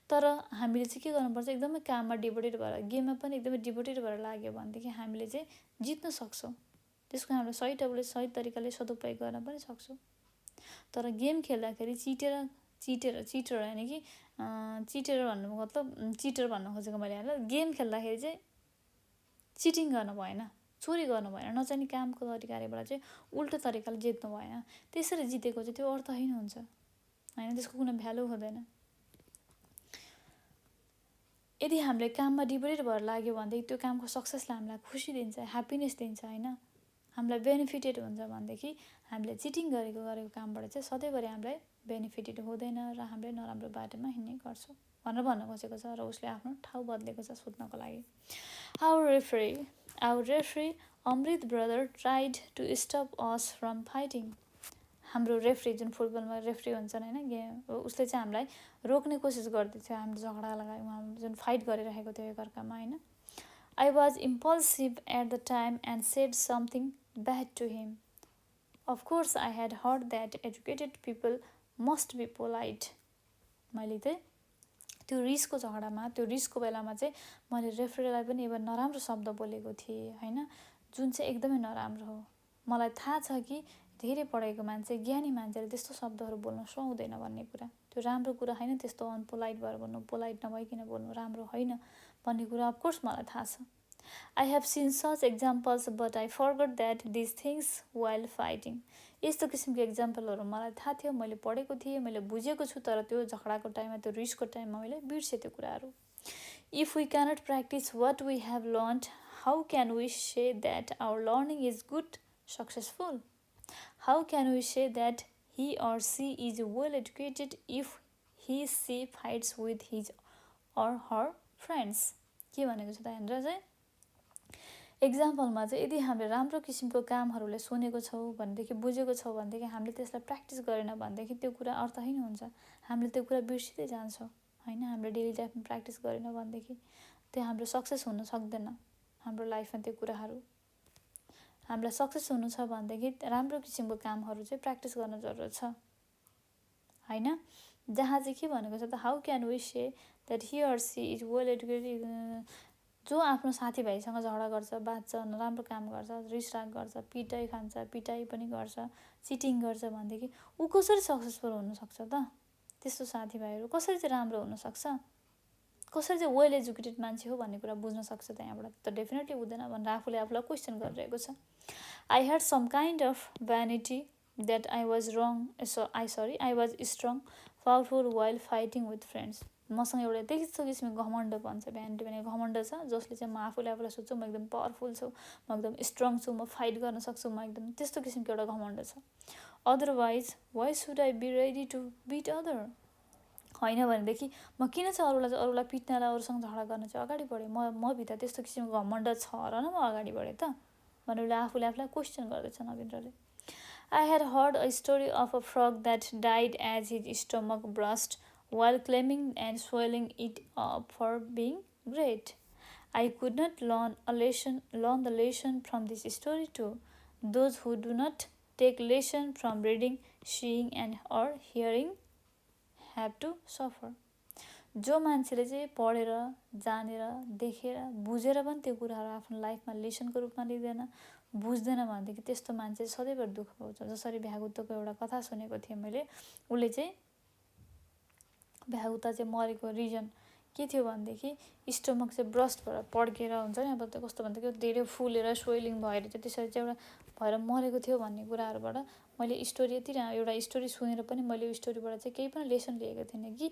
तर हामीले चाहिँ के गर्नुपर्छ, एकदमै काममा डिभोटेड भएर, गेममा पनि एकदमै डिभोटेड भएर लाग्यो भनेदेखि हामीले चाहिँ जित्न सक्छौँ, त्यसको हामीले सही तरिकाले सदुपयोग गर्न पनि सक्छौँ। तर गेम खेल्दाखेरि चिटर यानि कि चिटर भन्नु मतलब चिटर भन्न खोजेको मैले होइन। गेम खेल्दाखेरि चाहिँ चिटिङ गर्नु भएन, चोरी गर्नु भएन, नचाहिने कामको तरिकाबाट चाहिँ उल्टो तरिकाले जित्नु भएन। त्यसरी जितेको चाहिँ त्यो अर्थहीन हुन्छ होइन, त्यसको कुनै भ्यालु हुँदैन। यदि हामीले काममा डिभोटेड भएर लाग्यो भनेदेखि त्यो कामको सक्सेसले हामीलाई खुसी दिन्छ, ह्याप्पिनेस दिन्छ होइन, हामीलाई बेनिफिटेड हुन्छ भनेदेखि हामीले चिटिङ गरेको कामबाट चाहिँ सधैँभरि हामीलाई बेनिफिटेड हुँदैन र हामीले नराम्रो बाटोमा हिँड्ने गर्छौँ भनेर भन्न खोजेको छ। र उसले आफ्नो ठाउँ बदलेको छ सुत्नको लागि। Our referee Amrit brother tried to stop us from fighting. हाम्रो रेफ्री, जुन फुटबलमा रेफ्री हुन्छन् होइन, गेम, उसले चाहिँ हामीलाई रोक्ने कोसिस गर्दै थियो, हामीले झगडा लगायौँ, जुन फाइट गरिरहेको थियो एकअर्कामा होइन। I was impulsive at the time and said something bad to him. Of course, I had heard that educated people must be polite. मैले चाहिँ त्यो रिसको झगडामा, त्यो रिसको बेलामा चाहिँ मैले रेफ्रीलाई पनि एउटा नराम्रो शब्द बोलेको थिएँ होइन, जुन चाहिँ एकदमै नराम्रो हो। मलाई थाहा छ कि धेरै पढेको मान्छे, ज्ञानी मान्छेले त्यस्तो शब्दहरू बोल्न सुहाउँदैन भन्ने कुरा, त्यो राम्रो कुरा होइन, त्यस्तो अनपोलाइट भएर बोल्नु, पोलाइट नभइकन बोल्नु राम्रो होइन भन्ने कुरा अफकोर्स मलाई थाहा छ। I have seen such examples, but I forgot that these things while fighting. यस्तो किसिमको एक्जाम्पलहरू मलाई थाहा थियो, मैले पढेको थिएँ, मैले बुझेको छु, तर त्यो झगडाको टाइममा, त्यो रिसको टाइममा मैले बिर्सेँ त्यो कुराहरू। If we cannot practice what we have learned, how can we say that our learning is good, successful? How can we say that he or she is well educated if he/she fights with his or her friends? के भनेको छ त यहाँनिर चाहिँ एक्जाम्पलमा चाहिँ यदि हामीले राम्रो किसिमको कामहरूले सुनेको छौँ भनेदेखि बुझेको छौँ भनेदेखि हामीले त्यसलाई प्र्याक्टिस गरेन भनेदेखि त्यो कुरा अर्थहीन हुन्छ। हामीले त्यो कुरा बिर्सिँदै जान्छौँ हैन। हामीले डेली लाइफमा प्र्याक्टिस गरेन भनेदेखि त्यो हाम्रो सक्सेस हुन सक्दैन। हाम्रो लाइफमा त्यो कुराहरू हामीलाई सक्सेस हुनु छ भनेदेखि राम्रो किसिमको कामहरू चाहिँ प्र्याक्टिस गर्न जरुरत छ हैन। जहाँ चाहिँ के भनेको छ त how can we say that he or she is well educated. जो आफ्नो साथीभाइसँग झगडा गर्छ, बाँच्छ, नराम्रो काम गर्छ, रिसराग गर्छ, पिटाइ खान्छ, पिटाइ पनि गर्छ, चिटिङ गर्छ भनेदेखि ऊ कसरी सक्सेसफुल हुनसक्छ त? त्यस्तो साथीभाइहरू कसरी चाहिँ राम्रो हुनसक्छ? कसरी चाहिँ वेल एजुकेटेड मान्छे हो भन्ने कुरा बुझ्न सक्छ त यहाँबाट? त डेफिनेटली हुँदैन भनेर आफूले आफूलाई क्वेसन गरिरहेको छ। I had some kind of vanity that I was strong, powerful while fighting with friends. मसँग एउटा त्यस्तो किसिमको घमण्ड भन्छ। भ्यानिटी भनेको घमण्ड छ जसले चाहिँ म आफूले आफूलाई सोध्छु म एकदम पावरफुल छु, म एकदम स्ट्रङ छु, म फाइट गर्न सक्छु, म एकदम त्यस्तो किसिमको एउटा घमण्ड छ। Otherwise why should I be ready to beat other? होइन भनेदेखि म किन चाहिँ अरूलाई पिट्नलाई, अरूसँग झगडा गर्न चाहिँ अगाडि बढेँ? म भित्र त्यस्तो किसिमको घमण्ड छ र न म अगाडि बढेँ त भनेर आफूले आफूलाई क्वेसन गर्दैछ नवीन्द्रले। I had heard a story of a frog that died as his stomach burst while climbing and swallowing it up for being great. I could not learn the lesson from this story too. Those who do not take lesson from reading, seeing and or hearing have to suffer. जो मान्छेले चाहिँ पढेर, जानेर, देखेर, बुझेर पनि त्यो कुराहरू आफ्नो लाइफमा लेसनको रूपमा लिँदैन, बुझ्दैन भनेदेखि त्यस्तो मान्छे सधैँभरि दुःख पाउँछ। जसरी भ्यागुतको एउटा कथा सुनेको थिएँ मैले। उसले चाहिँ भ्यागुता चाहिँ मरेको रिजन के थियो भनेदेखि स्टोमक चाहिँ ब्रस्ट भएर पड्केर हुन्छ नि, अब त्यो कस्तो भन्दाखेरि धेरै फुलेर स्वेलिङ भएर चाहिँ त्यसरी चाहिँ एउटा भएर मरेको थियो भन्ने कुराहरूबाट मैले स्टोरी एउटा स्टोरी सुनेर पनि मैले यो स्टोरीबाट चाहिँ केही पनि लेसन लिएको थिइनँ कि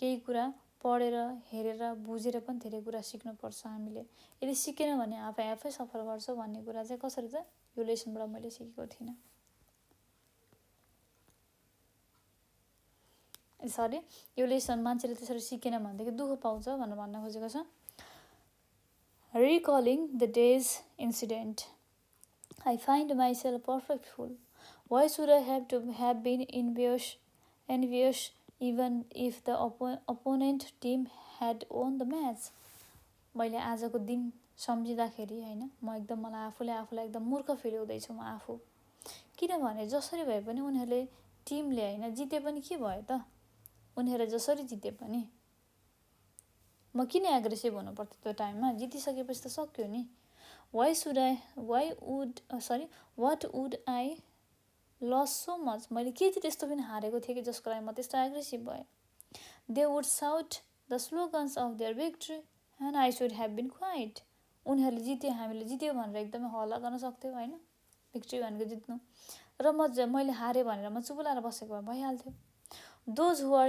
केही कुरा पढेर, हेरेर, बुझेर पनि धेरै कुरा सिक्नुपर्छ हामीले। यदि सिकेन भने आफै सफर गर्छ भन्ने कुरा चाहिँ कसरी चाहिँ यो लेसनबाट मैले सिकेको थिइनँ। सरी, यो लेसन मान्छेले त्यसरी सिकेन भनेदेखि दुःख पाउँछ भनेर भन्न खोजेको छ। Recalling the day's incident, I find myself perfect fool. Why should I have been envious even if the opponent team had won the match? मैले आजको दिन सम्झिँदाखेरि हैन मलाई आफूलाई एकदम मूर्ख फिल हुँदैछु म आफू। किनभने जसरी भए पनि उनीहरूले टिमले हैन जिते पनि के भयो त? उनीहरूले जसरी जिते पनि म किन एग्रेसिभ हुनु पर्थ्यो त्यो टाइममा? जितिसकेपछि त सक्यो नि। what would I lost so much? मैले के चाहिँ त्यस्तो पनि हारेको थिएँ कि जसको लागि म त्यस्तो एग्रेसिभ भएँ? They would shout the slogans of their victory and I should have been quiet. उनीहरूले जित्यो, हामीले जित्यो भनेर एकदमै हल्ला गर्न सक्थ्यो हैन? भिक्ट्री भनेको जित्नु। र मैले हारेँ भनेर म चुप लाएर बसेको भए भइहाल्थ्यो। Those who are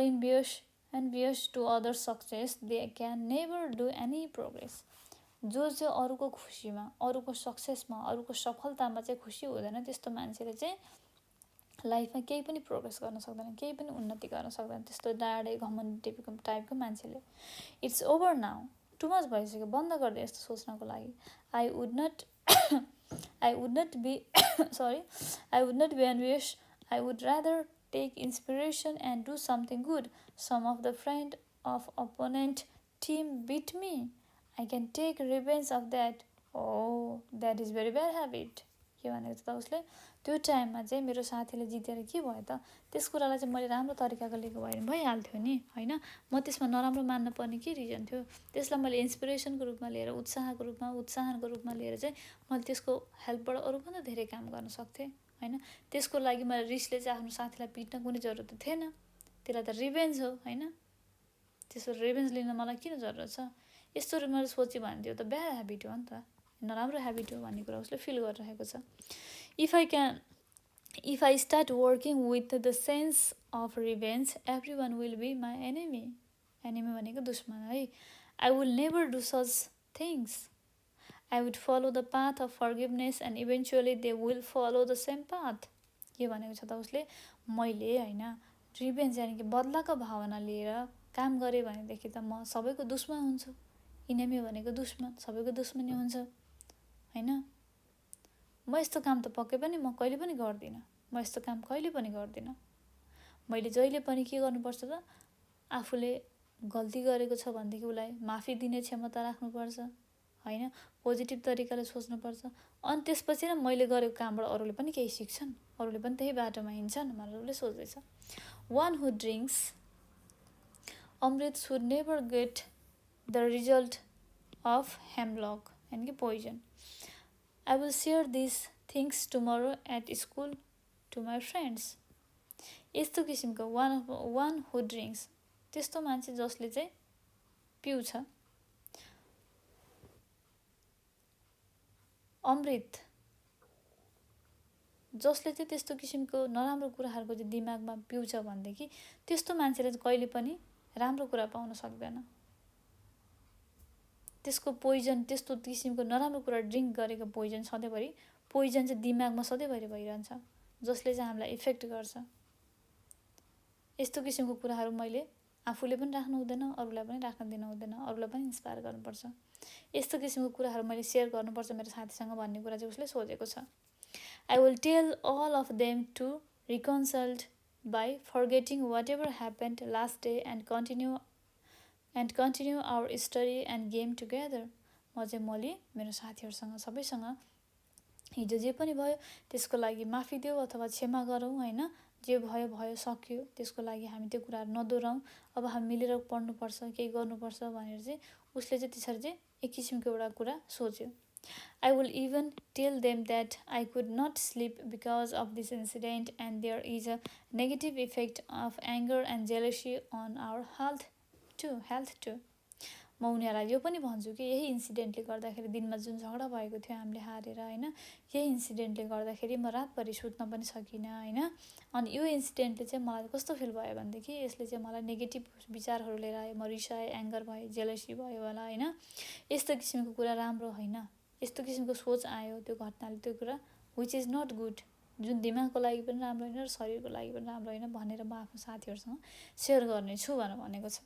envious to others' success, they can never do any progress. जो चाहिँ अरूको खुसीमा, अरूको सक्सेसमा, अरूको सफलतामा चाहिँ खुसी हुँदैन त्यस्तो मान्छेले चाहिँ लाइफमा केही पनि प्रोग्रेस गर्न सक्दैन, केही पनि उन्नति गर्न सक्दैन। त्यस्तो डाडे घमण्डी टाइपको मान्छेले। It's over now, too much भइसक्यो, बन्द गरिदिए यस्तो सोच्नको लागि। I would not be envious. I would rather take inspiration and do something good. Some of the friend of opponent team beat me. I can take revenge of that. Oh, that is very bad habit. के भनेको छ त उसले? त्यो टाइममा चाहिँ मेरो साथीले जितेर के भयो त? त्यस कुरालाई चाहिँ मैले राम्रो तरिकाको लिएको भए भइहाल्थ्यो नि हैन? म त्यसमा नराम्रो मान्न पर्ने के रिजन थियो? त्यसलाई मैले इन्स्पिरेसनको रूपमा लिएर, उत्साहनको रूपमा लिएर चाहिँ मैले त्यसको हेल्पबाट अरूभन्दा धेरै काम गर्न सक्थेँ हैन? त्यसको लागि मैले रिसले चाहिँ आफ्नो साथीलाई पिट्न कुनै जरुरत थिएन। त्यसलाई त रिभेन्ज हो हैन? त्यसको रिभेन्ज लिन मलाई किन जरुरत छ? यस्तो मैले सोचे भने त्यो त ब्याड ह्याबिट हो नि त, नराम्रो ह्याबिट हो भन्ने कुरा उसले फिल गरिरहेको छ। If I start working with the sense of revenge, everyone will be my enemy. Enemy भनेको दुश्मन है। I will never do such things. I would follow the path of forgiveness and eventually they will follow the same path. के भनेको छ त उसले, मैले हैन रिभेन्ज यानि कि बदलाको भावना लिएर काम गरेँ भनेदेखि त म सबैको दुश्मन हुन्छु। इनेमी भनेको दुश्मन, सबैको दुश्मनी हुन्छ हैन। म यस्तो काम त पक्कै पनि म कहिले पनि गर्दिनँ। म यस्तो काम कहिले पनि गर्दिनँ। मैले जहिले पनि के गर्नुपर्छ त, आफूले गल्ती गरेको छ भनेदेखि उसलाई माफी दिने क्षमता राख्नुपर्छ हैन। पोजिटिभ तरिकाले सोच्नुपर्छ। अनि त्यसपछि न मैले गरेको कामबाट अरूले पनि केही सिक्छन्, अरूले पनि त्यही बाटोमा हिँड्छन् भनेर उसले सोच्दैछ। One who drinks Amrit should never get the result of hemlock यानी कि poison. I will share these things tomorrow at school to my friends. यस्तो किसिमको one who drinks, त्यस्तो मान्छे जसले चाहिँ पिउँछ अमृत, जसले चाहिँ त्यस्तो किसिमको नराम्रो कुराहरूको चाहिँ दिमागमा पिउँछ भनेदेखि त्यस्तो मान्छेले चाहिँ कहिले पनि राम्रो कुरा पाउन सक्दैन। त्यसको पोइजन, त्यस्तो किसिमको नराम्रो कुरा ड्रिङ्क गरेको पोइजन सधैँभरि, पोइजन चाहिँ दिमागमा सधैँभरि भइरहन्छ, जसले चाहिँ हामीलाई इफेक्ट गर्छ। यस्तो किसिमको कुराहरू मैले आफूले पनि राख्नु हुँदैन, अरूलाई पनि राख्न दिनु हुँदैन, अरूलाई पनि इन्स्पायर गर्नुपर्छ। यस्तो किसिमको कुराहरू मैले सेयर गर्नुपर्छ मेरो साथीसँग भन्ने कुरा चाहिँ उसले सोचेको छ। I will tell all of them to reconcile by forgetting whatever happened last day and continue our study and game together. म चाहिँ मेरो साथीहरूसँग सबैसँग हिजो जे पनि भयो त्यसको लागि माफी देऊ अथवा क्षमा गरौँ हैन। जे भयो भयो सक्यो, त्यसको लागि हामी त्यो कुराहरू नदोहोऱ्याउँ। अब हामी मिलेर पढ्नुपर्छ, केही गर्नुपर्छ भनेर चाहिँ उसले चाहिँ त्यसरी चाहिँ एक किसिमको एउटा कुरा सोच्यो। I will even tell them that I could not sleep because of this incident and there is a negative effect of anger and jealousy on our health too. म उनीहरूलाई यो पनि भन्छु कि यही इन्सिडेन्टले गर्दाखेरि दिनमा जुन झगडा भएको थियो हामीले हारेर हैन, यही इन्सिडेन्टले गर्दाखेरि म रातभरि सुत्न पनि सकिनँ हैन। अनि यो इन्सिडेन्टले चाहिँ मलाई कस्तो फिल भयो भनेदेखि यसले चाहिँ मलाई नेगेटिभ विचारहरू लिएर आयो, म रिसाएँ, एङ्गर भएँ, जेलसी भयो होला हैन। यस्तो किसिमको कुरा राम्रो हैन, यस्तो किसिमको सोच आयो त्यो घटनाले, त्यो कुरा विच इज नट गुड, जुन दिमागको लागि पनि राम्रो होइन र शरीरको लागि पनि राम्रो होइन भनेर म आफ्नो साथीहरूसँग सेयर गर्नेछु भनेर भनेको छ।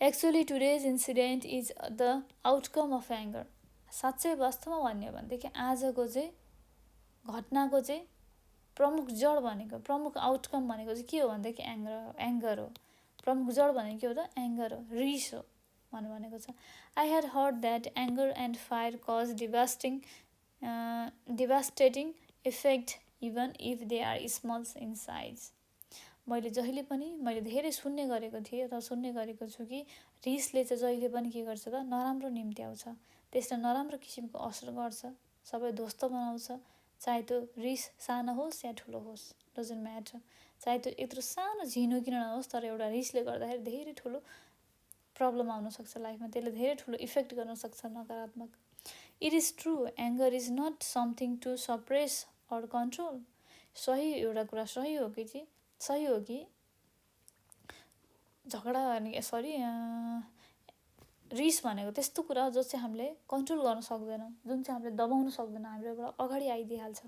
Actually today's incident is the outcome of anger. साँच्चै वास्तवमा भन्ने हो भनेदेखि आजको चाहिँ घटनाको चाहिँ प्रमुख जड भनेको, प्रमुख आउटकम भनेको चाहिँ के हो भनेदेखि एङ्गर हो। प्रमुख जड भनेको के हो त, एङ्गर हो, रिस हो भनेको छ। I had heard that anger and fire cause devastating effect even if they are small in size. मैले जहिले पनि मैले धेरै सुन्ने गरेको थिएँ अथवा सुन्ने गरेको छु कि रिसले चाहिँ जहिले पनि के गर्छ त, नराम्रो निम्त्याउँछ, त्यसले नराम्रो किसिमको असर गर्छ, सबै ध्वस्त बनाउँछ। चाहे त्यो रिस सानो होस् या ठुलो होस्, डजन्ट म्याटर, चाहे त्यो यत्रो सानो झिनो किन नहोस्, तर एउटा रिसले गर्दाखेरि धेरै ठुलो प्रब्लम आउन सक्छ लाइफमा, त्यसले धेरै ठुलो इफेक्ट गर्न सक्छ नकारात्मक। It is true, anger is not something to suppress or control. सही एउटा कुरा सही हो कि झगडा रिस भनेको त्यस्तो कुरा हो जो चाहिँ हामीले कन्ट्रोल गर्न सक्दैनौँ, जुन चाहिँ हामीले दबाउन सक्दैनौँ, हामीबाट अगाडि आइदिइहाल्छ।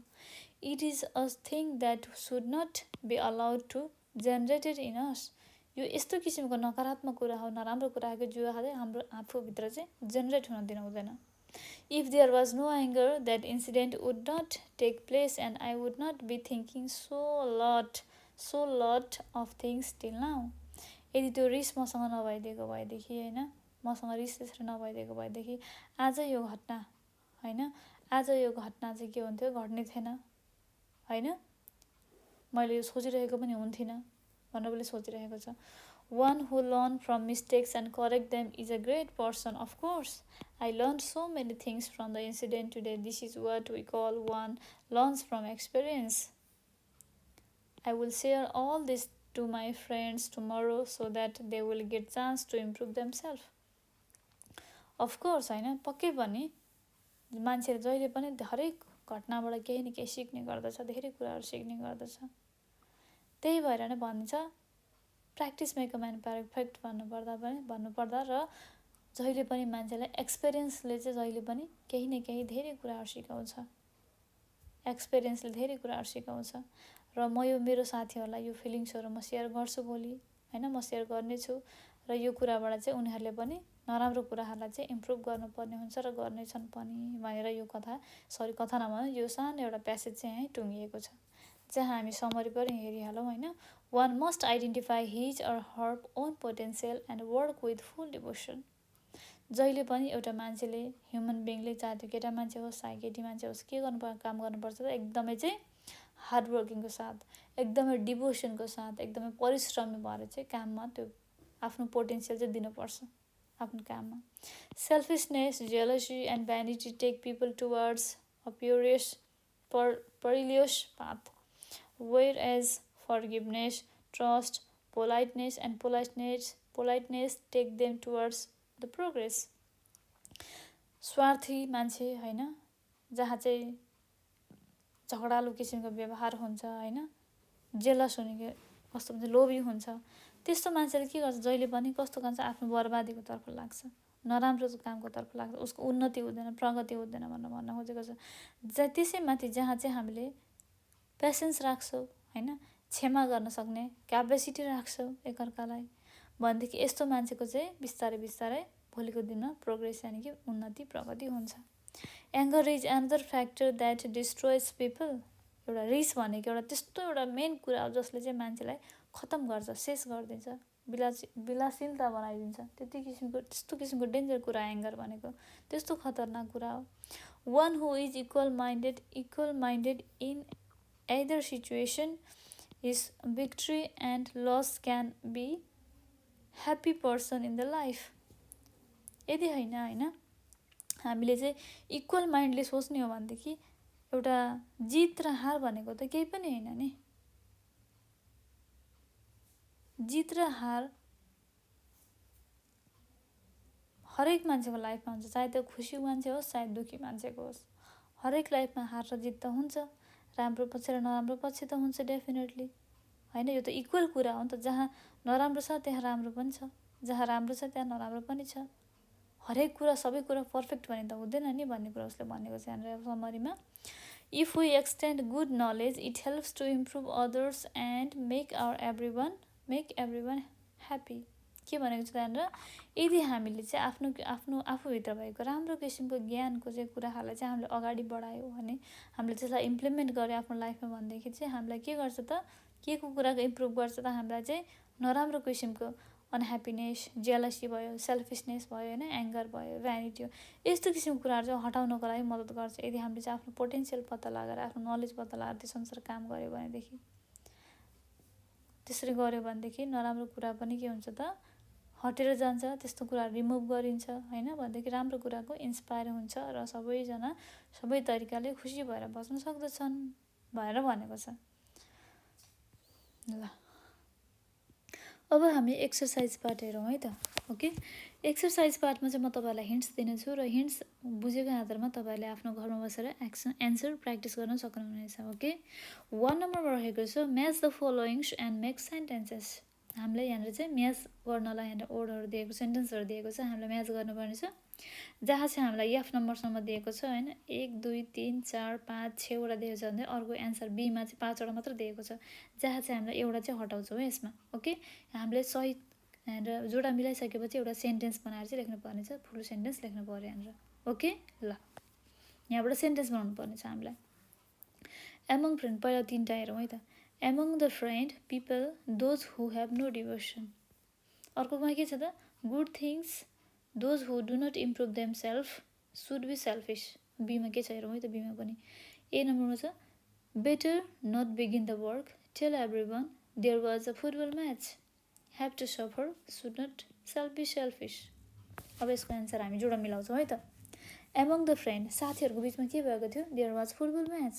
It is a thing that should not be allowed to generated in us. यो यस्तो किसिमको नकारात्मक कुरा हो, नराम्रो कुरा हो जो हाम्रो आफूभित्र चाहिँ जेनेरेट हुन दिनु हुँदैन। If there was no anger that incident would not take place and I would not be thinking so lot of things till now. यदि त्यो रिस मसँग नभइदिएको भएदेखि होइन, मसँग रिस त्यसरी नभइदिएको भएदेखि आज यो घटना चाहिँ के हुन्थ्यो, घट्ने थिएन होइन, मैले सोचिरहेको पनि हुन्थिनँ भनेर उसले सोचिरहेको छ। One who learn from mistakes and correct them is a great person. Of course, I learned so many things from the incident today. This is what we call one learns from experience. I will share all this to my friends tomorrow so that they will get chance to improve themselves. Of course, होइन, पक्कै पनि मान्छेले जहिले पनि हरेक घटनाबाट केही न केही सिक्ने गर्दछ, धेरै कुराहरू सिक्ने गर्दछ। त्यही भएर नै भनिन्छ practice make a man perfect भन्नुपर्दा र जहिले पनि मान्छेलाई एक्सपिरियन्सले चाहिँ जहिले पनि केही न केही धेरै कुराहरू सिकाउँछ, एक्सपिरियन्सले धेरै कुराहरू सिकाउँछ। र म यो मेरो साथीहरूलाई यो फिलिङ्सहरू म सेयर गर्छु भोलि, होइन, म सेयर गर्नेछु। र यो कुराबाट चाहिँ उनीहरूले पनि नराम्रो कुराहरूलाई चाहिँ इम्प्रुभ गर्नुपर्ने हुन्छ र गर्नेछन् पनि भनेर यो कथा नभनौँ, यो सानो एउटा प्यासेज चाहिँ यहीँ टुङ्गिएको छ, जहाँ हामी समरी पनि हेरिहालौँ, होइन। One must identify his or her own potential and work with full devotion. जहिले पनि एउटा मान्छेले, ह्युमन बिङले, चाहे त्यो केटा मान्छे होस् चाहे केटी मान्छे होस्, के काम गर्नुपर्छ त एकदमै चाहिँ हार्डवर्किङको साथ, एकदमै डिभोसनको साथ, एकदमै परिश्रमी भएर चाहिँ काममा त्यो आफ्नो पोटेन्सियल चाहिँ दिनुपर्छ आफ्नो काममा। Selfishness, jealousy and vanity take people towards a perilous path, whereas forgiveness, trust, politeness and politeness take them towards the progress. स्वार्थी मान्छे, होइन, जहाँ चाहिँ झगडालु किसिमको व्यवहार हुन्छ, होइन, जेलस हुने, कस्तो भन्छ, लोभी हुन्छ, त्यस्तो मान्छेले के गर्छ, जहिले पनि कस्तो गर्छ, आफ्नो बर्बादीको तर्फ लाग्छ, नराम्रो कामको तर्फ लाग्छ, उसको उन्नति हुँदैन, प्रगति हुँदैन भनेर भन्न खोजेको छ। त्यसैमाथि जहाँ चाहिँ हामीले पेसेन्स राख्छौँ, होइन, क्षमा गर्न सक्ने क्यापेसिटी राख्छौँ एकअर्कालाई भनेदेखि यस्तो मान्छेको चाहिँ बिस्तारै बिस्तारै भोलिको दिनमा प्रोग्रेस यानि कि उन्नति प्रगति हुन्छ। Anger is another factor that destroys people. एउटा रिस भनेको एउटा त्यस्तो एउटा मेन कुरा हो जसले चाहिँ मान्छेलाई खतम गर्छ, शेष गरिदिन्छ, विलासिलता बनाइदिन्छ। त्यस्तो किसिमको डेन्जर कुरा एङ्गर भनेको, त्यस्तो खतरनाक कुरा हो। One who is equal minded in either situation is victory and loss can be happy person in the life। यदि होइन हामीले चाहिँ इक्वल माइन्डले सोच्ने हो भनेदेखि एउटा जित र हार भनेको त केही पनि होइन नि। जित र हार हरेक मान्छेको लाइफमा हुन्छ, चाहे त्यो खुसी मान्छे होस् चाहे दुखी मान्छेको होस्, हरेक लाइफमा हार र जित त हुन्छ, राम्रो पक्ष र नराम्रो पक्ष त हुन्छ डेफिनेटली, होइन। यो त इक्वल कुरा हो नि त, जहाँ नराम्रो छ त्यहाँ राम्रो पनि छ, जहाँ राम्रो छ त्यहाँ नराम्रो पनि छ। हरेक कुरा सबै कुरा पर्फेक्ट भने त हुँदैन नि भन्ने कुरा उसले भनेको छ यहाँनिर समरीमा। If we extend good knowledge it helps to improve others and make everyone happy. के भनेको छ त्यहाँनिर, यदि हामीले चाहिँ आफूभित्र भएको राम्रो किसिमको ज्ञानको चाहिँ कुराहरूलाई चाहिँ हामीले अगाडि बढायौँ भने, हामीले त्यसलाई इम्प्लिमेन्ट गर्यो आफ्नो लाइफमा भनेदेखि चाहिँ हामीलाई के गर्छ त, के को कुराको इम्प्रुभ गर्छ त, हामीलाई चाहिँ नराम्रो किसिमको अनह्याप्पिनेस, जेलसी भयो, सेल्फिसनेस भयो, होइन, एङ्गर भयो, भ्यानिटी हो, यस्तो किसिमको कुराहरू चाहिँ हटाउनको लागि मद्दत गर्छ यदि हामीले चाहिँ आफ्नो पोटेन्सियल पत्ता लगाएर, आफ्नो नलेज पत्ता लगाएर त्यस अनुसार काम गऱ्यो भनेदेखि। त्यसरी गऱ्यो भनेदेखि नराम्रो कुरा पनि के हुन्छ त, हटेर जान्छ, त्यस्तो कुराहरू रिमुभ गरिन्छ, होइन, भनेदेखि राम्रो कुराको इन्सपायर हुन्छ र सबैजना सबै तरिकाले खुसी भएर बस्न सक्दछन् भनेर भनेको छ। ल अब हामी एक्सर्साइज पार्ट हेरौँ है त। ओके, एक्सर्साइज पार्टमा चाहिँ म तपाईँहरूलाई हिन्ट्स दिनेछु र हिन्ट्स बुझेको आधारमा तपाईँहरूले आफ्नो घरमा बसेर एन्सर प्र्याक्टिस गर्न सक्नुहुनेछ। ओके, 1 नम्बरमा रहेको छ match the followings and make sentences. हामीलाई यहाँनिर चाहिँ म्याच गर्नलाई यहाँनिर वर्डहरू दिएको, सेन्टेन्सहरू दिएको छ, हामीलाई म्याच गर्नुपर्ने छ। जहाँ चाहिँ हामीलाई एफ नम्बरसम्म दिएको छ, होइन, 1 2 3 4 5 6वटा दिएको छ भने अर्को एन्सर बीमा चाहिँ 5वटा मात्र दिएको छ, जहाँ चाहिँ हामीलाई एउटा चाहिँ हटाउँछौँ है यसमा। ओके, हामीले सही यहाँनिर जोडा मिलाइसकेपछि एउटा सेन्टेन्स बनाएर चाहिँ लेख्नुपर्ने छ, फुल सेन्टेन्स लेख्नु पऱ्यो यहाँनिर। ओके, ल यहाँबाट सेन्टेन्स बनाउनु पर्ने छ हामीलाई। एमङ फ्रेन्ड, पहिला 3टा हेरौँ है त। Among the friend people those who have no devotion. अर्कोमा के छ त, good things those who do not improve them self should be selfish. बीमा के छ हेरौँ है त, बीमा पनि ए नम्बरमा छ better not begin the work tell every one there was a football match have to suffer should not be selfish. अब यसको एन्सर हामी जोडा मिलाउँछौँ है त। एमङ द फ्रेन्ड, साथीहरूको बिचमा के भएको थियो, देयर वाज फुटबल म्याच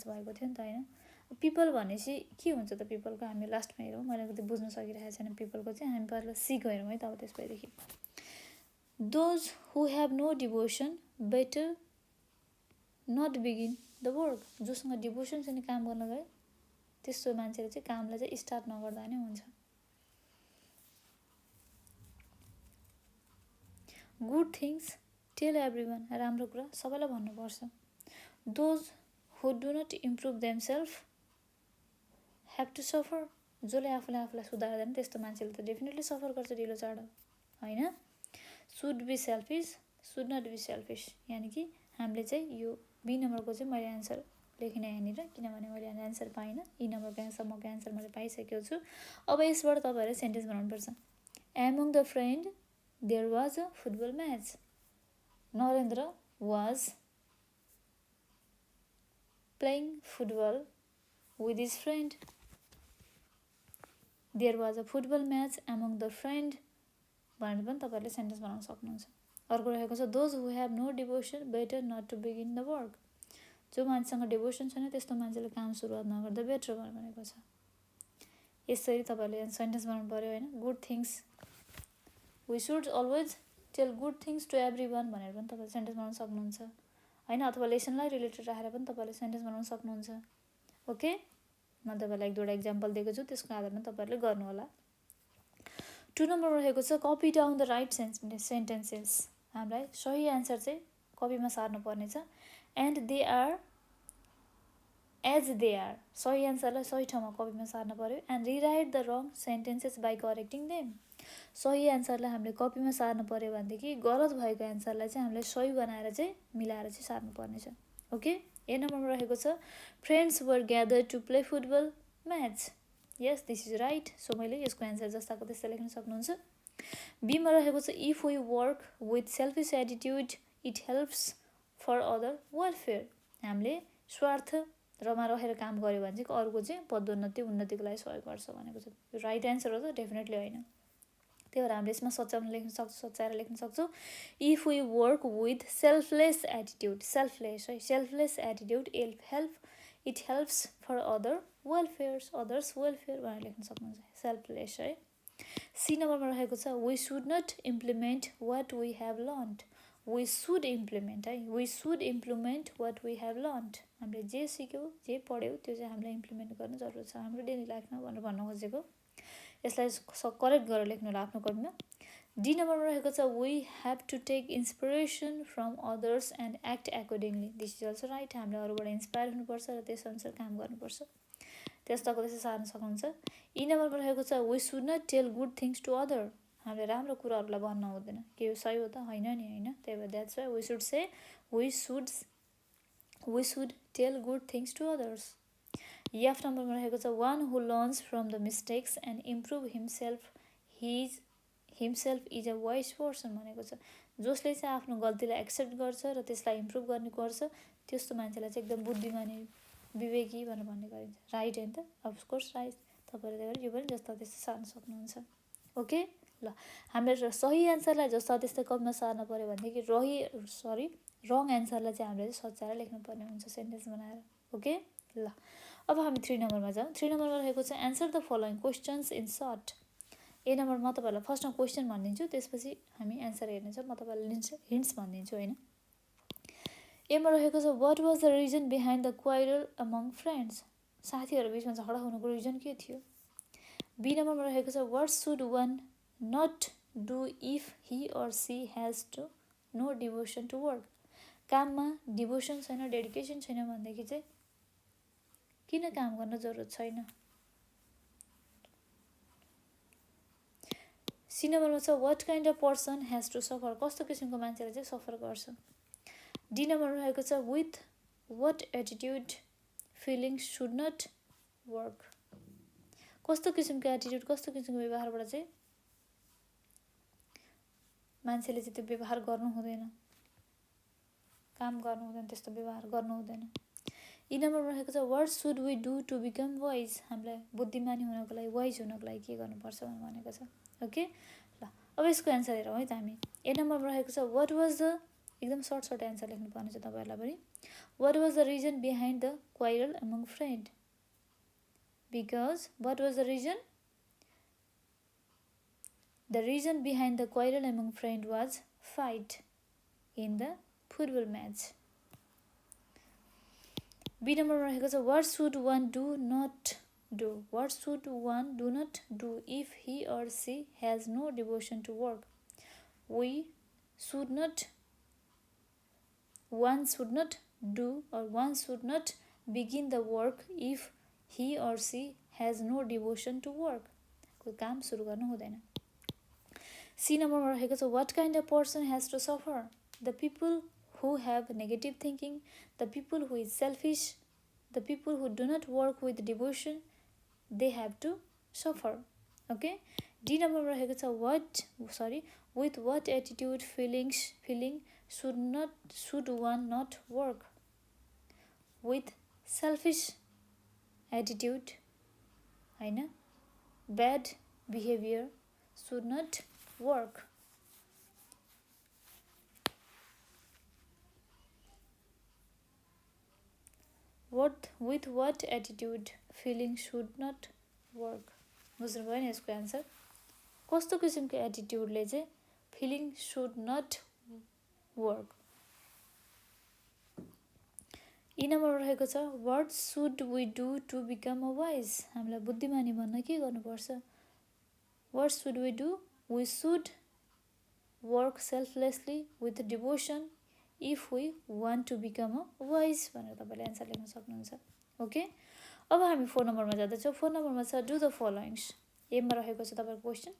भएको थियो नि त, होइन। पिपल भनेपछि के हुन्छ त, पिपलको हामी लास्टमा हेरौँ, मैले त बुझ्न सकिरहेको छैन पिपलको चाहिँ, हामी पहिला सीको हेरौँ है त। अब त्यसपछि those who have no devotion better not begin the work. जोसँग डिभोसन छैन काम गर्न गए त्यस्तो मान्छेले चाहिँ कामलाई चाहिँ स्टार्ट नगर्दा नै हुन्छ। गुड थिङ्स टेल एभ्रिवान, राम्रो कुरा सबैलाई भन्नुपर्छ. Those who do not improve themselves have to suffer, जसले आफूलाई सुधार्दैन त्यस्तो मान्छेले त डेफिनेटली सफर गर्छ ढिलो चाँडो होइन. Should be selfish should not be selfish, यानि कि हामीले चाहिँ यो बी नम्बरको चाहिँ मैले एन्सर लेखिनँ यहाँनिर, किनभने मैले एन्सर पाइनँ. ई नम्बरको एन्सरको एन्सर मैले पाइसकेको छु. अब यसबाट तपाईँहरूले सेन्टेन्स बनाउनुपर्छ. Among the friend there was a football match. Narendra was playing football with his friend. There was a football match among the friend भनेर पनि तपाईँहरूले सेन्टेन्स बनाउन सक्नुहुन्छ. अर्को रहेको छ those who have no devotion better not to begin the work. जो मान्छेसँग डिभोसन छैन त्यस्तो मान्छेले काम सुरुवात नगर्दा बेटर भनेको छ. यसरी तपाईँहरूले सेन्टेन्स बनाउनु पऱ्यो होइन. Good things we should always tell good things to every one भनेर पनि तपाईँले सेन्टेन्स बनाउन सक्नुहुन्छ होइन. अथवा लेसनलाई रिलेटेड राखेर पनि तपाईँले सेन्टेन्स बनाउन सक्नुहुन्छ. ओके, म तपाईँलाई एक दुईवटा इक्जाम्पल दिएको छु, त्यसको आधारमा तपाईँहरूले गर्नु होला. 2 नम्बरमा रहेको छ copy down the right sentences. हामीलाई सही एन्सर चाहिँ कपीमा सार्नु पर्नेछ. And they are as they are, सही एन्सरलाई सही ठाउँमा कपीमा सार्नु पऱ्यो. And rewrite the wrong sentences by correcting them. सही एन्सरलाई हामीले कपीमा सार्नु पऱ्यो भनेदेखि गलत भएको एन्सरलाई चाहिँ हामीले सही बनाएर चाहिँ मिलाएर चाहिँ सार्नु पर्नेछ. ओके, ए नम्बरमा रहेको छ friends were gather to play football match. Yes, this is right. So मैले यसको एन्सर जस्ताको त्यस्तै लेख्न सक्नुहुन्छ. बीमा रहेको छ if we work with selfish attitude it helps for other welfare. हामीले स्वार्थ रमा रहेर काम गऱ्यो भने चाहिँ अरूको चाहिँ पदोन्नति उन्नतिको लागि सहयोग गर्छ भनेको छ. यो राइट एन्सर हो त? डेफिनेटली होइन. त्यही भएर हामीले यसमा सच्याएर लेख्न सक्छौँ. If we work with selfless attitude, selfless है, selfless attitude it helps for others welfare भनेर लेख्न सक्नुहुन्छ. सेल्फलेस है. सी नम्बरमा रहेको छ we should not implement what we have learned. We should implement है, we should implement what we have learned. हामीले जे सिक्यौँ जे पढ्यौँ त्यो चाहिँ हामीले इम्प्लिमेन्ट गर्नु जरुरत छ हाम्रो डेली लाइफमा भनेर भन्न खोजेको. यसलाई करेक्ट गरेर लेख्नु होला आफ्नो कपीमा. डी नम्बरमा रहेको छ we have to take inspiration from others and act accordingly. This is also right. हामीले अरूबाट इन्सपायर हुनुपर्छ र त्यसअनुसार काम गर्नुपर्छ. त्यस्ताको त्यसै सार्न सक्नुहुन्छ. ई नम्बरमा रहेको छ we should not tell good things to other. हामीले राम्रो कुराहरूलाई भन्न हुँदैन. के यो सही हो त? होइन नि होइन. त्यही भएर that's why we should say we should tell good things to others. F नम्बरमा रहेको छ one who learns from the mistakes and improve himself is a wise person भनेको छ. जसले चाहिँ आफ्नो गल्तीलाई एक्सेप्ट गर्छ र त्यसलाई इम्प्रुभ गर्ने गर्छ त्यस्तो मान्छेलाई चाहिँ एकदम बुद्धिमानी विवेकी भनेर भन्ने गरिन्छ. राइट होइन त? Of course right. तपाईँले त्यही भएर यो पनि जस्ता त्यस्तै सार्न सक्नुहुन्छ. ओके, ल हामीले सही एन्सरलाई जस्ता त्यस्तै कपीमा सार्न पऱ्यो भनेदेखि रङ एन्सरलाई चाहिँ हामीले सच्याएर लेख्नुपर्ने हुन्छ सेन्टेन्स बनाएर. ओके, ल अब हामी 3 नम्बरमा जाउँ. 3 नम्बरमा रहेको छ answer the following questions in short. A नम्बरमा म तपाईँहरूलाई फर्स्टमा क्वेसन भनिदिन्छु, त्यसपछि हामी एन्सर हेर्नेछौँ. म तपाईँलाई हिन्ट्स भनिदिन्छु होइन. एमा रहेको छ what was the reason behind the quarrel among friends. साथीहरू बिचमा झगडा हुनुको रिजन के थियो. बी नम्बरमा रहेको छ what should one not do if he or she has to no devotion to work. काममा डिभोसन छैन, डेडिकेसन छैन भनेदेखि चाहिँ किन काम गर्न जरुरत छैन. सी नम्बरमा छ what kind of person has to suffer. कस्तो किसिमको मान्छेले चाहिँ सफर गर्छ. डी नम्बरमा रहेको छ with what attitude feelings should not work. कस्तो किसिमको एटिट्युड कस्तो किसिमको व्यवहारबाट चाहिँ मान्छेले चाहिँ त्यो व्यवहार गर्नु हुँदैन, काम गर्नु हुँदैन, त्यस्तो व्यवहार गर्नु हुँदैन. ई नम्बरमा रहेको छ what should we do to become wise. हामीलाई बुद्धिमानी हुनको लागि वाइज हुनको लागि के गर्नुपर्छ भनेको छ. ओके, ल अब यसको एन्सर हेरौँ है त हामी. ए नम्बरमा रहेको छ वाट वाज द, एकदम सर्ट एन्सर लेख्नुपर्ने छ तपाईँहरूलाई पनि. What was the reason behind the quarrel among friend. Because what was the reason. The reason behind the quarrel among friend was fight in the football match. B नम्बरमा रहेको छ what should one do not do. What should one do not do if he or she has no devotion to work. We one should not do or one should not begin the work if he or she has no devotion to work. कोही काम सुरु गर्नु हुँदैन. C नम्बरमा रहेको छ what kind of person has to suffer? The people who have negative thinking, the people who is selfish, the people who do not work with devotion, they have to suffer. Okay. D नम्बरमा रहेको छ with what attitude feeling should one not work? With selfish attitude, हैन, bad behavior should not work. With what attitude feeling should not work? बुझ्नुभयो नि यसको आन्सर. कस्तो किसिमको एटिट्युडले चाहिँ feeling should not work. E नम्बरमा रहेको छ what should we do to become a wise? हामीलाई बुद्धिमानी भन्न के गर्नुपर्छ? What should we do? We should work selflessly with devotion if we want to become a wise भनेर तपाईँले एन्सर लेख्न सक्नुहुन्छ. ओके. अब हामी 4 नम्बरमा जाँदैछौँ. 4 नम्बरमा छ डु द फलोइङ्स. एमा रहेको छ तपाईँको क्वेसन.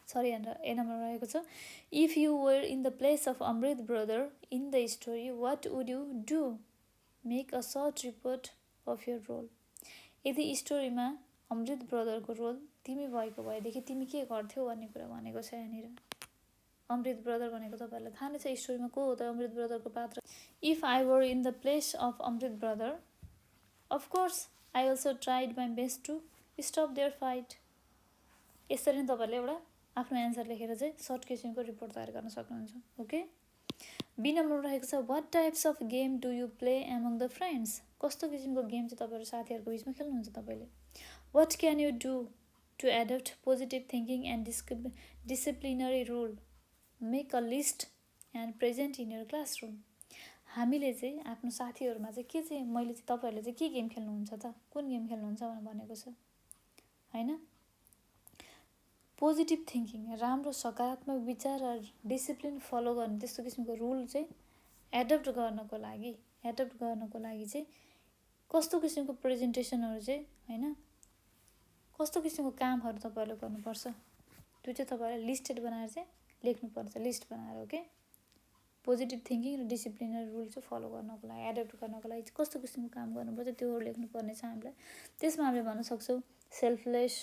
ए नम्बरमा रहेको छ if you were in the place of Amrit brother in the story what would you do? Make a short report of your role. यदि स्टोरीमा अमृत ब्रदरको रोल तिमी भएको भएदेखि तिमी के गर्थ्यौ भन्ने कुरा भनेको छ यहाँनिर. अमृत ब्रदर भनेको तपाईँहरूलाई थाहा नै छ स्टोरीमा को हो त अमृत ब्रदरको पात्र. If I were in the place of Amrit brother of course I also tried my best to stop their fight. यसरी नै तपाईँहरूले एउटा आफ्नो एन्सर लेखेर चाहिँ सर्ट क्वेसनको रिपोर्ट तयार गर्न सक्नुहुन्छ. ओके. बी नम्बरमा रहेको छ what types of game do you play among the friends? कस्तो किसिमको गेम चाहिँ तपाईँहरू साथीहरूको बिचमा खेल्नुहुन्छ तपाईँले? What can you do to adapt positive thinking and disciplinary rule? Make a list and present in your classroom. हामीले चाहिँ आफ्नो साथीहरूमा चाहिँ के चाहिँ मैले चाहिँ तपाईँहरूले चाहिँ के गेम खेल्नुहुन्छ त? कुन गेम खेल्नुहुन्छ भनेको छ होइन. पोजिटिभ थिङ्किङ, राम्रो सकारात्मक विचार र डिसिप्लिन फलो गर्ने त्यस्तो किसिमको रुल चाहिँ एडप्ट गर्नको लागि चाहिँ कस्तो किसिमको प्रेजेन्टेसनहरू चाहिँ होइन कस्तो किसिमको कामहरू तपाईँहरूले गर्नुपर्छ त्यो चाहिँ तपाईँहरूले लिस्टेड बनाएर चाहिँ लेख्नुपर्छ. लिस्ट बनाएर. ओके. पोजिटिभ थिङ्किङ र डिसिप्लिनरी रुल चाहिँ फलो गर्नको लागि एडप्ट गर्नको लागि कस्तो किसिमको काम गर्नुपर्छ त्योहरू लेख्नुपर्ने छ हामीलाई. त्यसमा हामीले भन्न सक्छौँ सेल्फलेस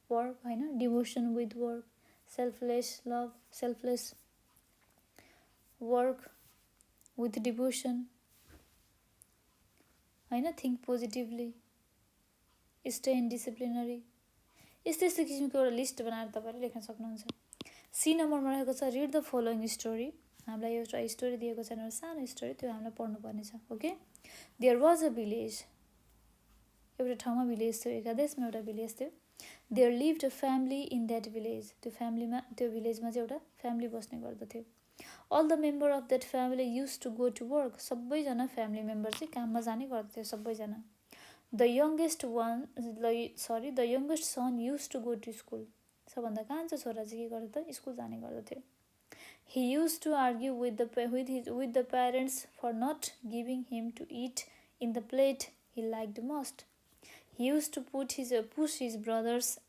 वर्क होइन, devotion with work, selfless love, selfless work with devotion होइन, think positively, stay in disciplinary. यस्तो यस्तो किसिमको एउटा लिस्ट बनाएर तपाईँले लेख्न सक्नुहुन्छ. सी नम्बरमा रहेको छ रिड द फलोइङ स्टोरी. हामीलाई एउटा स्टोरी दिएको छ एउटा सानो स्टोरी त्यो हामीलाई पढ्नुपर्ने छ. Okay. There was a village. एउटा ठाउँमा भिलेज थियो, एकादेशमा एउटा भिलेज थियो. There lived a family in that village. त्यो भिलेजमा चाहिँ एउटा फ्यामिली बस्ने गर्दथ्यो. All the member of that family use to go to work. सबैजना फ्यामिली मेम्बर चाहिँ काममा जाने गर्दथ्यो सबैजना. The youngest son use to go to school. सबभन्दा कान्छो छोरा चाहिँ के गर्दथ्यो? स्कुल जाने गर्दथ्यो. He used to argue with the parents for not giving him to eat in the plate he liked most. He used to push his brothers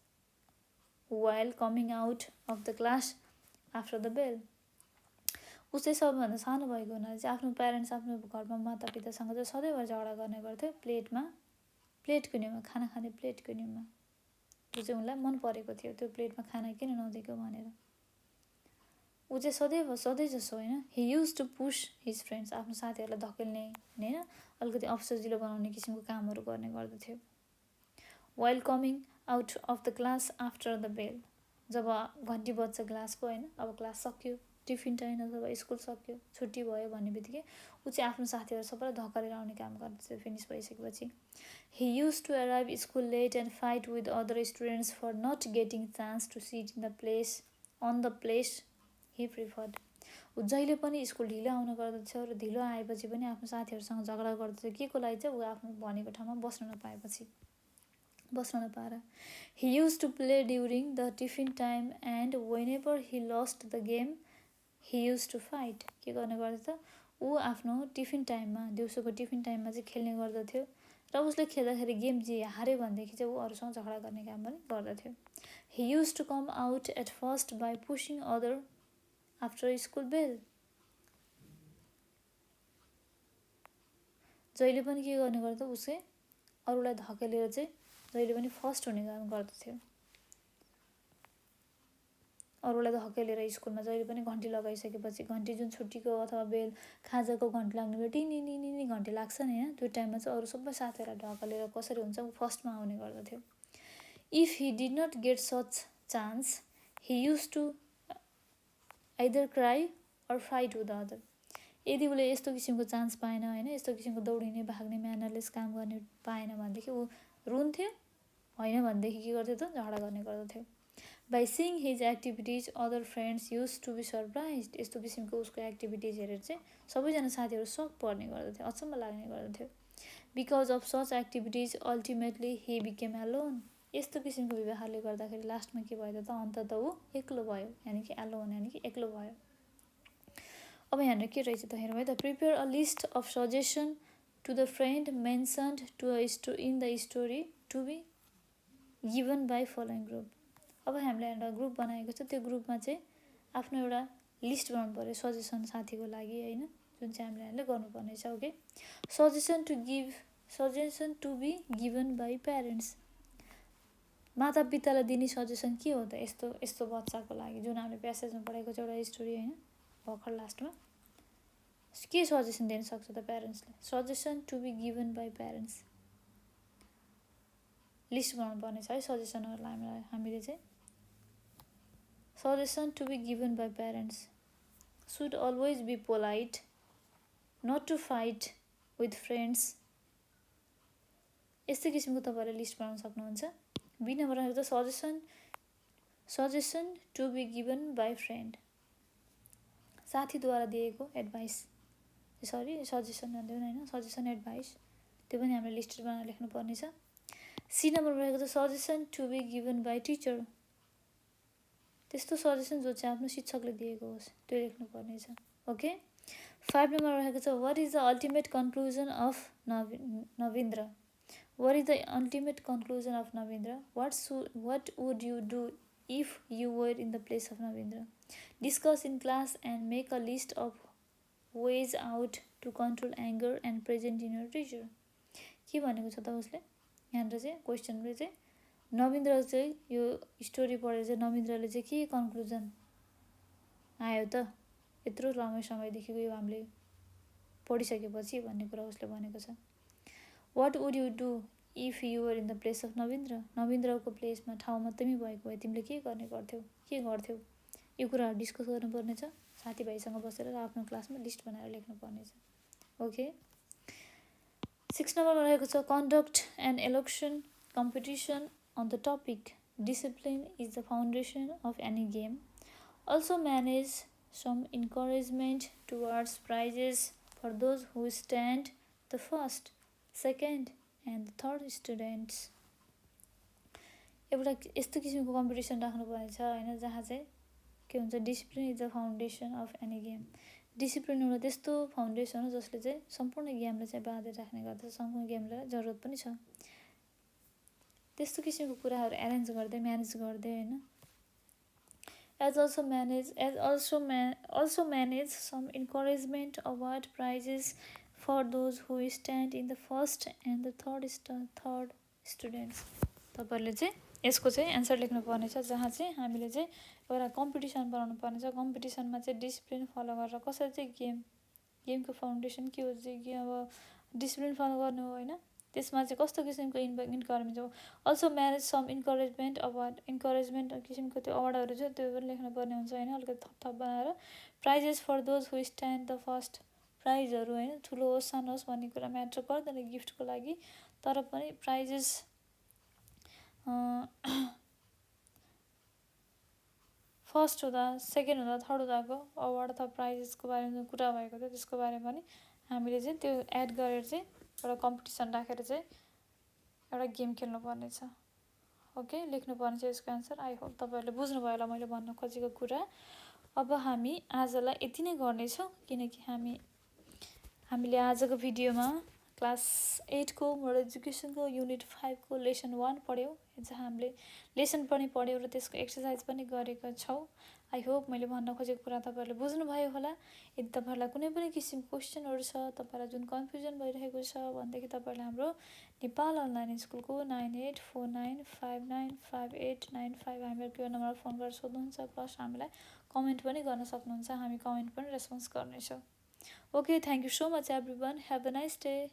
while coming out of the class after the bell. उसै सबभन्दा सानो भएको हुनाले चाहिँ आफ्नो प्यारेन्ट्स आफ्नो घरमा मातापितासँग चाहिँ सधैँभरि झगडा गर्ने गर्थ्यो प्लेटको नियममा, खाना खाने प्लेटको नियममा. त्यो चाहिँ उनलाई मन परेको थियो त्यो प्लेटमा खाना किन नदिएको भनेर. ऊ चाहिँ सधैँ जसो होइन he use to push his friends आफ्नो साथीहरूलाई धकेल्ने होइन अलिकति अफसजिलो बनाउने किसिमको कामहरू गर्ने गर्दथ्यो. While coming out of the class after the bell. जब घन्टी बज्छ क्लासको होइन अब क्लास सक्यो टिफिन टाइम अथवा स्कुल सक्यो छुट्टी भयो भन्ने बित्तिकै ऊ चाहिँ आफ्नो साथीहरू सबैलाई धकेलेर आउने काम गर्दथ्यो फिनिस भइसकेपछि. He use to arrive school late and fight with other students for not getting chance to sit in the place on the place he preferred. ऊ जहिले पनि स्कुल ढिलो आउनु गर्दथ्यो र ढिलो आएपछि पनि आफ्नो साथीहरूसँग झगडा गर्दथ्यो के को लागि चाहिँ ऊ आफ्नो भनेको ठाउँमा बस्न नपाएर. He use to play during the tiffin time and whenever he lost the game he used to fight. के गर्ने गर्दछ ऊ आफ्नो टिफिन टाइममा दिउँसोको टिफिन टाइममा चाहिँ खेल्ने गर्दथ्यो र उसले खेल्दाखेरि गेम जे हार्यो भनेदेखि चाहिँ ऊ अरूसँग झगडा गर्ने काम पनि गर्दथ्यो. He used to come out at first by pushing other after school bell. जहिले पनि के गर्ने गर्दा उसले अरूलाई धकेलेर चाहिँ जहिले पनि फर्स्ट हुने काम गर्दथ्यो. अरूलाई धकेलेर स्कुलमा जहिले पनि घन्टी लगाइसकेपछि घन्टी जुन छुट्टीको अथवा बेल खाजाको घन्टी लाग्ने बेला टिनी घन्टी लाग्छ नि हैन त्यो टाइममा चाहिँ अरू सबै साथीहरूलाई ढकलेर कसरी हुन्छ ऊ फर्स्टमा आउने गर्दथ्यो. If he did not get such chance, he used to either cry or fight with the other. यदि उसले यस्तो किसिमको चान्स पाएन हैन यस्तो किसिमको दौडिने भाग्ने म्यानरलेस काम गर्ने पाएन भनेदेखि ऊ रुन्थ्यो हैन भनेदेखि के गर्थ्यो त झगडा गर्ने गर्दथ्यो. By seeing his activities, other friends used to be surprised. यस्तो किसिमको उसको एक्टिभिटिज हेरेर चाहिँ सबैजना साथीहरू सक पर्ने गर्दथ्यो अचम्म लाग्ने गर्दथ्यो. Because of such activities, ultimately he became alone. यस्तो किसिमको व्यवहारले गर्दाखेरि लास्टमा के भयो त अन्ततः ऊ एक्लो भयो यानी कि एलोन यानी कि एक्लो भयो. अब यहाँनिर के रहेछ त हेरौँ है त. Prepare a list of suggestion to the friend mentioned in the story to be given by following group. अब हामीले एउटा ग्रुप बनाएको छ त्यो ग्रुपमा चाहिँ आफ्नो एउटा लिस्ट बनाउनु पर्यो सजेसन साथीको लागि हैन जुन चाहिँ हामीले गर्नुपर्ने छ. Okay suggestion to be given by parents. मातापितालाई दिने सजेसन के हो त यस्तो यस्तो बच्चाको लागि जुन हामीले प्यासेजमा पढेको छ एउटा स्टोरी हैन भर्खर लास्टमा के सजेसन दिन सक्छ त प्यारेन्ट्सले. Suggestion to be given by parents list बनाउनु पर्ने छ है सजेसनहरूलाई हामीले चाहिँ. Suggestion to be given by parents should always be polite not to fight with friends. यस्तै किसिमको तपाईँहरूले लिस्ट बनाउन सक्नुहुन्छ. बी नम्बर रहेको छ suggestion to be given by friend साथीद्वारा दिएको एडभाइस सजेसन भन्दैन हैन सजेसन एडभाइस त्यो पनि हामीले लिस्ट बनाएर लेख्नु पर्ने छ. सी नम्बर रहेको छ suggestion to be given by teacher. त्यस्तो सजेसन जो चाहिँ आफ्नो शिक्षकले दिएको होस् त्यो लेख्नु पर्ने छ. ओके 5 नम्बर रहेको छ what is the ultimate conclusion of Navindra. What is the ultimate conclusion of Navindra? What would you do if you were in the place of Navindra? Discuss in class and make a list of ways out to control anger and present in your teacher. के भनेको छ त उसले यहाँनिर चाहिँ क्वेसनले चाहिँ नवीन्द्र चाहिँ यो स्टोरी पढेर चाहिँ नवीन्द्रले चाहिँ के कन्क्लुजन आयो त यत्रो लामो समयदेखिको यो हामीले पढिसकेपछि भन्ने कुरा उसले भनेको छ. What would you do if you were in the place of Navindra. नवीन्द्रको प्लेसमा ठाउँमा तिमी भएको भए तिमीले के गर्थ्यौ यो कुराहरू डिस्कस गर्नुपर्ने छ साथीभाइसँग बसेर र आफ्नो क्लासमा लिस्ट बनाएर लेख्नु पर्ने छ. ओके 6 नम्बरमा रहेको छ conduct an election competition on the topic discipline is the foundation of any game. Also manage some encouragement towards prizes for those who stand the first second and third students. एउटा यस्तो किसिमको कम्पिटिसन राख्नुपर्ने छ हैन जहाँ चाहिँ के हुन्छ discipline is the foundation of any game. Discipline एउटा त्यस्तो फाउन्डेसन हो जसले चाहिँ सम्पूर्ण गेमलाई चाहिँ बाँधेर राख्ने गर्दछ सम्पूर्ण गेमलाई जरुरत पनि छ. त्यस्तो किसिमको कुराहरू एरेन्ज गर्दै म्यानेज गर्दै हैन also manage some encouragement award prizes for those who stand in the first and the third students. तपाईहरुले चाहिँ यसको चाहिँ एन्सर लेख्नु पर्ने छ जहाँ चाहिँ हामीले चाहिँ एउटा कम्पिटिसन बनाउनु पर्ने छ. कम्पिटिसनमा चाहिँ डिसिप्लिन फलो गरेर कसरी चाहिँ गेमको फाउन्डेसन के हो चाहिँ अब डिसिप्लिन फलो गर्नु हो हैन त्यसमा चाहिँ कस्तो किसिमको इन्करेजमेन्ट हो. अल्सो म्यानेज सम इन्करेजमेन्ट किसिमको त्यो अवार्डहरू छ त्यो पनि लेख्नु पर्ने हुन्छ हैन अलिकति थप बनाएर. Prizes for those who stand the first प्राइजहरू हैन ठुलो होस् सानो होस् भन्ने कुरा म्याटर गर्दैन गिफ्टको लागि तर पनि प्राइजेस फर्स्ट हुँदा सेकेन्ड हुँदा थर्ड हुँदाको अवार्ड अथवा प्राइजेसको बारेमा कुरा भएको थियो त्यसको बारेमा पनि हामीले चाहिँ त्यो एड गरेर चाहिँ एउटा कम्पिटिसन राखेर चाहिँ एउटा गेम खेल्नु पर्ने छ. ओके लेख्नु पर्ने छ यसको एन्सर. आई होप तपाईहरुले बुझ्नु भयो होला मैले भन्न खोजेको कुरा. अब हामी आजलाई यति नै गर्नेछौँ, किनकि हामीले आजको भिडियोमा क्लास 8 को मोडल एजुकेसनको युनिट 5 को लेसन 1 पढ्यौँ, जहाँ हामीले लेसन पनि पढ्यौँ र त्यसको एक्सर्साइज पनि गरेका छौँ। आई होप मैले भन्न खोजेको कुरा तपाईँहरूले बुझ्नुभयो होला। यदि तपाईँहरूलाई कुनै पनि किसिमको क्वेसनहरू छ, तपाईँलाई जुन कन्फ्युजन भइरहेको छ भनेदेखि तपाईँहरूले हाम्रो नेपाल अनलाइन स्कुलको 9849595895 हामीहरूको यो नम्बरमा फोन गरेर सोध्नुहुन्छ, प्लस हामीलाई कमेन्ट पनि गर्न सक्नुहुन्छ। हामी कमेन्ट पनि रेस्पोन्स गर्नेछौँ। Okay, thank you so much everyone. Have a nice day.